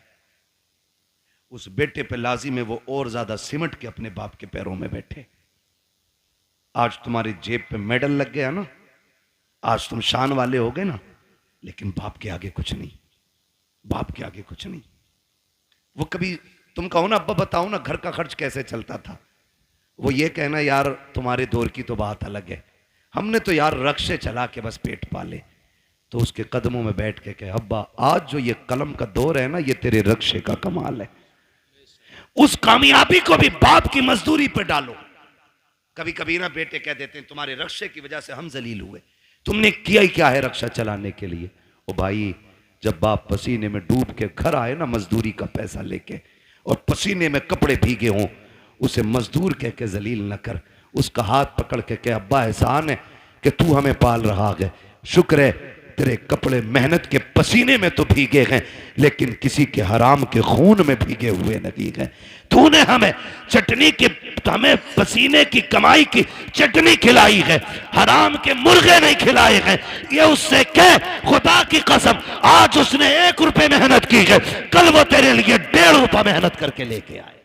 S1: उस बेटे पे लाजिम है वो और ज्यादा सिमट के अपने बाप के पैरों में बैठे। आज तुम्हारी जेब पे मेडल लग गया ना, आज तुम शान वाले हो गए ना, लेकिन बाप के आगे कुछ नहीं, बाप के आगे कुछ नहीं। वो कभी तुम कहो ना अब्बा बताओ ना घर का खर्च कैसे चलता था, वो ये कहना यार तुम्हारे दौर की तो बात अलग है, हमने तो यार रक्शे चला के बस पेट पाले। तो उसके कदमों में बैठ के कहे अब्बा आज जो ये कलम का दौर है ना, ये तेरे रक्शे का कमाल है, उस कामयाबी को भी बाप की मजदूरी पे डालो। कभी कभी ना बेटे कह देते हैं तुम्हारे रक्षे की वजह से हम जलील हुए, तुमने किया ही क्या है रक्षा चलाने के लिए। ओ भाई, जब बाप पसीने में डूब के घर आए ना मजदूरी का पैसा लेके, और पसीने में कपड़े भीगे हों, उसे मजदूर कह के जलील न कर, उसका हाथ पकड़ के कह अब्बा एहसान है कि तू हमें पाल रहा है, शुक्र है तेरे कपड़े मेहनत के पसीने में तो भीगे हैं लेकिन किसी के हराम के खून में भीगे हुए नहीं हैं। तूने हमें चटनी के, हमें पसीने की कमाई की चटनी खिलाई है, हराम के मुर्गे नहीं खिलाए हैं। ये उससे कह खुदा की कसम, आज उसने 1 रुपए मेहनत की है, कल वो तेरे लिए 1.5 रुपया मेहनत करके लेके आए।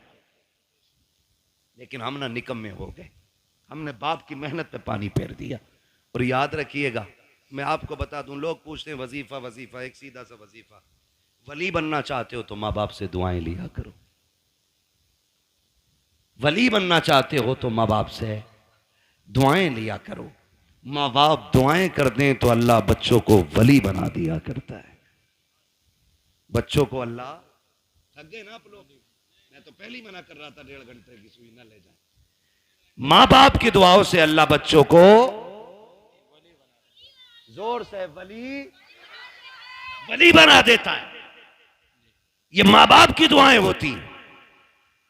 S1: लेकिन हम ना निकम्मे हो गए, हमने बाप की मेहनत पे पानी फेर दिया। और याद रखिएगा, मैं आपको बता दूं, लोग पूछते हैं वजीफा वजीफा, एक सीधा सा वजीफा, वली बनना चाहते हो तो माँ बाप से दुआएं लिया करो। वली बनना चाहते हो तो माँ बाप से दुआएं लिया करो। माँ बाप दुआएं कर दें तो अल्लाह बच्चों को वली बना दिया करता है। बच्चों को अल्लाह, थक गए ना आप लोग, मैं तो पहले ही मना कर रहा था 1.5 घंटे की सुई ना ले जाए। माँ बाप की दुआओं से अल्लाह बच्चों को, जोर से, वली बना देता है। ये माँ बाप की दुआएं होती हैं।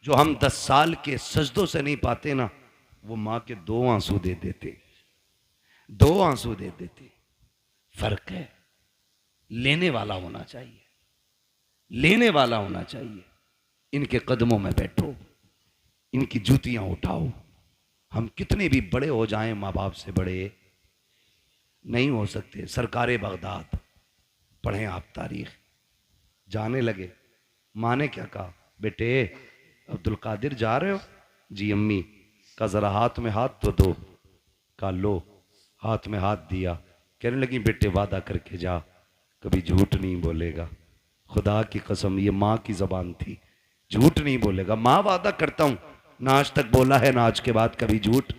S1: जो हम 10 साल के सजदों से नहीं पाते ना, वो माँ के 2 आंसू दे देते, 2 आंसू दे देते। फर्क है, लेने वाला होना चाहिए, लेने वाला होना चाहिए। इनके कदमों में बैठो, इनकी जूतियां उठाओ। हम कितने भी बड़े हो जाएं, माँ बाप से बड़े नहीं हो सकते। सरकारे बगदाद पढ़ें आप तारीख, जाने लगे, माँ ने क्या कहा, बेटे अब्दुल कादिर जा रहे हो? जी अम्मी। का जरा हाथ में हाथ तो दो। का लो, हाथ में हाथ दिया। कहने लगी बेटे वादा करके जा, कभी झूठ नहीं बोलेगा। खुदा की कसम, ये माँ की जबान थी, झूठ नहीं बोलेगा। माँ वादा करता हूं, ना आज तक बोला है ना आज के बाद कभी झूठ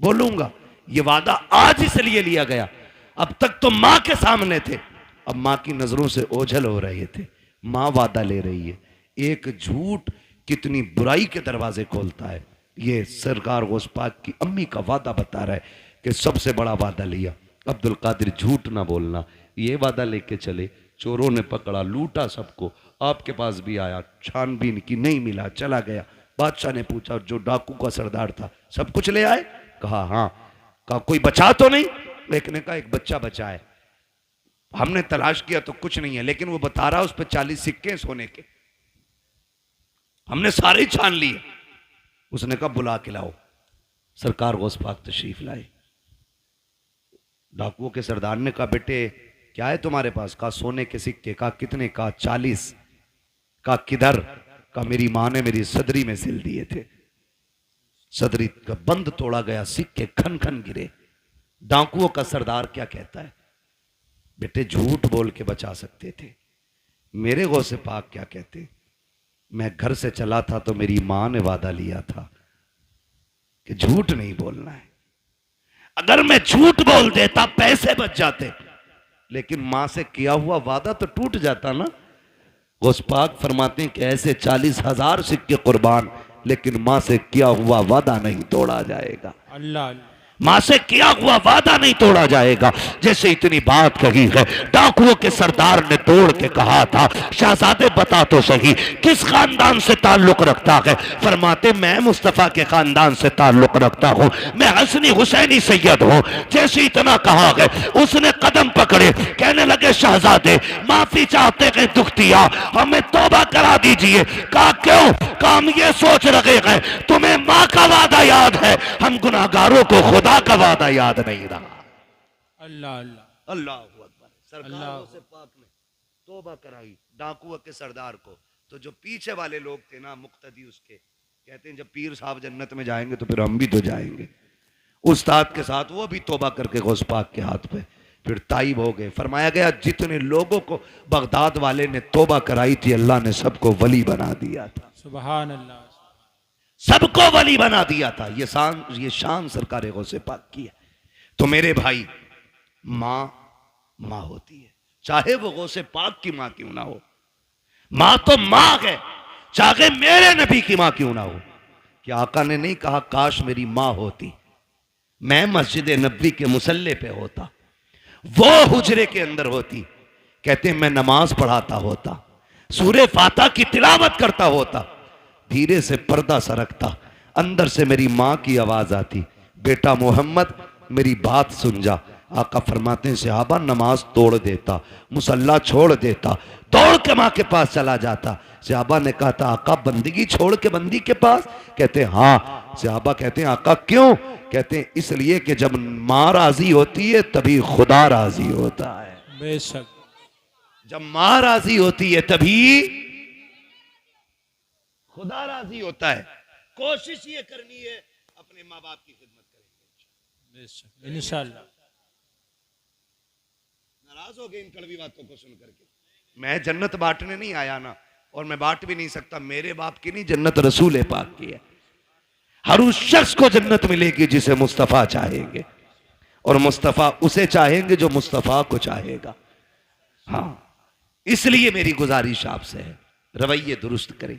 S1: बोलूंगा। ये वादा आज इसलिए लिया गया, अब तक तो माँ के सामने थे, अब माँ की नजरों से ओझल हो रहे थे। माँ वादा ले रही है। एक झूठ कितनी बुराई के दरवाजे खोलता है। ये सरकार गौस पाक की अम्मी का वादा बता रहा है कि सबसे बड़ा वादा लिया, अब्दुल कादिर झूठ ना बोलना। ये वादा लेके चले, चोरों ने पकड़ा, लूटा सबको, आपके पास भी आया, छानबीन की, नहीं मिला, चला गया। बादशाह ने पूछा जो डाकू का सरदार था, सब कुछ ले आए? कहा हाँ। कहा कोई बचा तो नहीं? एक ने कहा एक बच्चा बचा है, हमने तलाश किया तो कुछ नहीं है, लेकिन वो बता रहा उस पर 40 सिक्के सोने के, हमने सारे ही छान लिए। उसने कहा बुला के लाओ। सरकार गौस पाक तशरीफ लाए। डाकुओं के सरदार ने कहा बेटे क्या है तुम्हारे पास? कहा सोने के सिक्के। कहा कितने? कहा 40। कहा किधर? कहा मेरी मां ने मेरी सदरी में सिल दिए थे, सदरी का बंद तोड़ा गया, सिक्के खन खन गिरे। डाकुओं का सरदार क्या कहता है? बेटे झूठ बोल के बचा सकते थे। मेरे गौसे पाक क्या कहते? मैं घर से चला था तो मेरी मां ने वादा लिया था कि झूठ नहीं बोलना है। अगर मैं झूठ बोल देता पैसे बच जाते, लेकिन मां से किया हुआ वादा तो टूट जाता ना। गौस पाक फरमाते हैं कि ऐसे 40,000 सिक्के कुर्बान, लेकिन मां से किया हुआ वादा नहीं तोड़ा जाएगा।
S2: अल्लाह,
S1: मां से किया हुआ वादा नहीं तोड़ा जाएगा। जैसे इतनी बात कही है, डाकुओं के सरदार ने तोड़ के कहा था शहजादे बता तो सही किस खानदान से ताल्लुक रखता है? फरमाते मैं मुस्तफा के खानदान से ताल्लुक रखता हूं, मैं हसनी हुसैनी सैयद हूं। जैसे इतना कहा है, उसने कदम पकड़े, कहने लगे शहजादे माफी चाहते हैं, दुख दिया, हमें तौबा करा दीजिए। कहा क्यों? कहा हम ये सोच रहे हैं तुम्हें मां का वादा याद है, हम गुनाहगारों को खुदा का वादा याद नहीं रहा।
S2: अल्लाह अल्लाह
S1: अल्लाह अकबर। सरकारों से पाक ने तौबा कराई डाकुओं के सरदार को। तो जो पीछे वाले लोग थे ना मुक्तदी उसके, कहते हैं जब पीर साहब जन्नत में जाएंगे तो फिर हम भी तो जाएंगे। उस्ताद के साथ वो भी तौबा करके गौस पाक के हाथ पे फिर ताइब हो गए। फरमाया गया जितने लोगों को बगदाद वाले ने तौबा कराई थी, अल्लाह ने सबको वली बना दिया था।
S2: सुभान अल्लाह,
S1: सबको वली बना दिया था। ये शान सरकार गौसे पाक की है। तो मेरे भाई, मां मां होती है, चाहे वो गौसे पाक की मां क्यों ना हो। मां तो मां है, चाहे मेरे नबी की मां क्यों ना हो। कि आका ने नहीं कहा काश मेरी मां होती, मैं मस्जिद नबी के मुसल्ले पे होता, वो हुजरे के अंदर होती, कहते मैं नमाज पढ़ाता होता, सूरे फाता की तिलावत करता होता, धीरे से पर्दा सरकता, अंदर से मेरी मां की आवाज आती, बेटा मोहम्मद मेरी बात सुन जा। आका फरमाते हैं सहाबा नमाज तोड़ देता, मुसल्ला छोड़ देता, दौड़ के मां के पास चला जाता। सहाबा ने कहा था आका बंदगी छोड़ के बंदी के पास? कहते हैं हाँ। सहाबा कहते हैं आका क्यों? कहते हैं इसलिए कि जब मां राजी होती है तभी खुदा राजी होता है।
S2: बेशक।
S1: जब मां राजी होती है तभी खुदा राजी होता है। कोशिश ये करनी है अपने माँ बाप की खिदमत करेंगे
S2: बेशक इंशाअल्लाह।
S1: नाराज हो गए इन कड़वी बातों को सुन करके। मैं जन्नत बांटने नहीं आया ना, और मैं बांट भी नहीं सकता। मेरे बाप की नहीं, जन्नत रसूल पाक की है। हर उस शख्स को जन्नत मिलेगी जिसे मुस्तफा चाहेंगे, और मुस्तफा उसे चाहेंगे जो मुस्तफा को चाहेगा। हाँ, इसलिए मेरी गुजारिश आपसे है रवैये दुरुस्त करें,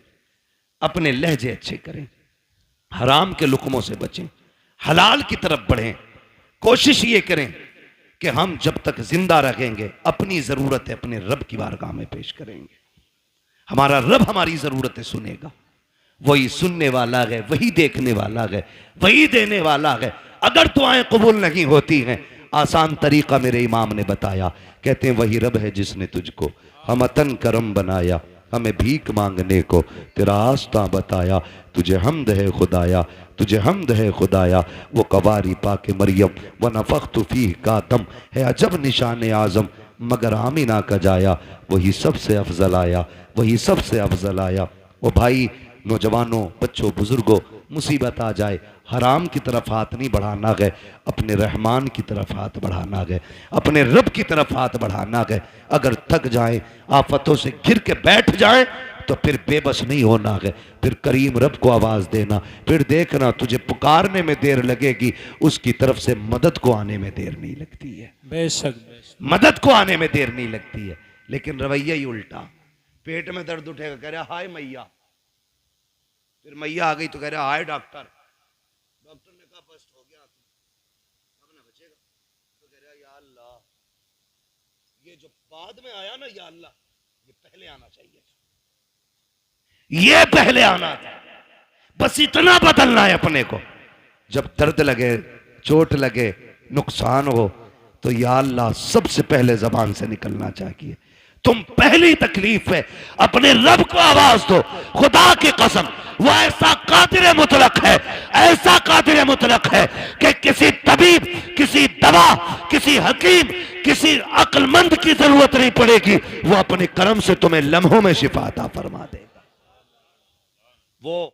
S1: अपने लहजे अच्छे करें, हराम के लुकमों से बचें, हलाल की तरफ बढ़ें। कोशिश ये करें कि हम जब तक जिंदा रहेंगे अपनी जरूरतें अपने रब की बारगाह में पेश करेंगे। हमारा रब हमारी जरूरतें सुनेगा। वही सुनने वाला है, वही देखने वाला है, वही देने वाला है। अगर दुआएं कबूल नहीं होती हैं, आसान तरीका मेरे इमाम ने बताया। कहते हैं वही रब है जिसने तुझको हमतन करम बनाया, हमें भीख मांगने को तेरा आस्था बताया। तुझे हमद है खुदाया, तुझे हमद है खुदाया, वो कवारी पाके मरियम व नफ़ख्तु फीह का दम है अजब निशान आज़म, मगर आमिना का जाया वही सबसे अफजल आया, वही सबसे अफजल आया। वो भाई नौजवानों, बच्चों, बुजुर्गों, मुसीबत आ जाए हराम की तरफ हाथ नहीं बढ़ाना गए, अपने रहमान की तरफ हाथ बढ़ाना गए, अपने रब की तरफ हाथ बढ़ाना गए। अगर थक जाए, आफतों से घिर के बैठ जाए, तो फिर बेबस नहीं होना है, फिर करीम रब को आवाज देना। फिर देखना तुझे पुकारने में देर लगेगी, उसकी तरफ से मदद को आने में देर नहीं लगती है।
S2: बेशक
S1: मदद को आने में देर नहीं लगती है। लेकिन रवैया ही उल्टा, पेट में दर्द उठेगा कह रहा हाय मैया, फिर मैया आ गई तो कह रहा हाय डॉक्टर, डॉक्टर ने कहा बस हो गया अब ना बचेगा, तो कह रहा या अल्लाह ये जो बाद में आया ना, या अल्लाह ये पहले आना चाहिए था, ये पहले आना था। बस इतना बदलना है अपने को। जब दर्द लगे, चोट लगे, नुकसान हो, तो या अल्लाह सबसे पहले जबान से निकलना चाहिए। तुम पहली तकलीफ है अपने रब को आवाज दो। खुदा की कसम वो ऐसा कादिर मुतलक है, ऐसा कादिर मुतलक है कि किसी तबीब, किसी दवा, किसी हकीम, किसी अक्लमंद की जरूरत नहीं पड़ेगी। वो अपने करम से तुम्हें लम्हों में शिफा अता फरमा देगा। वो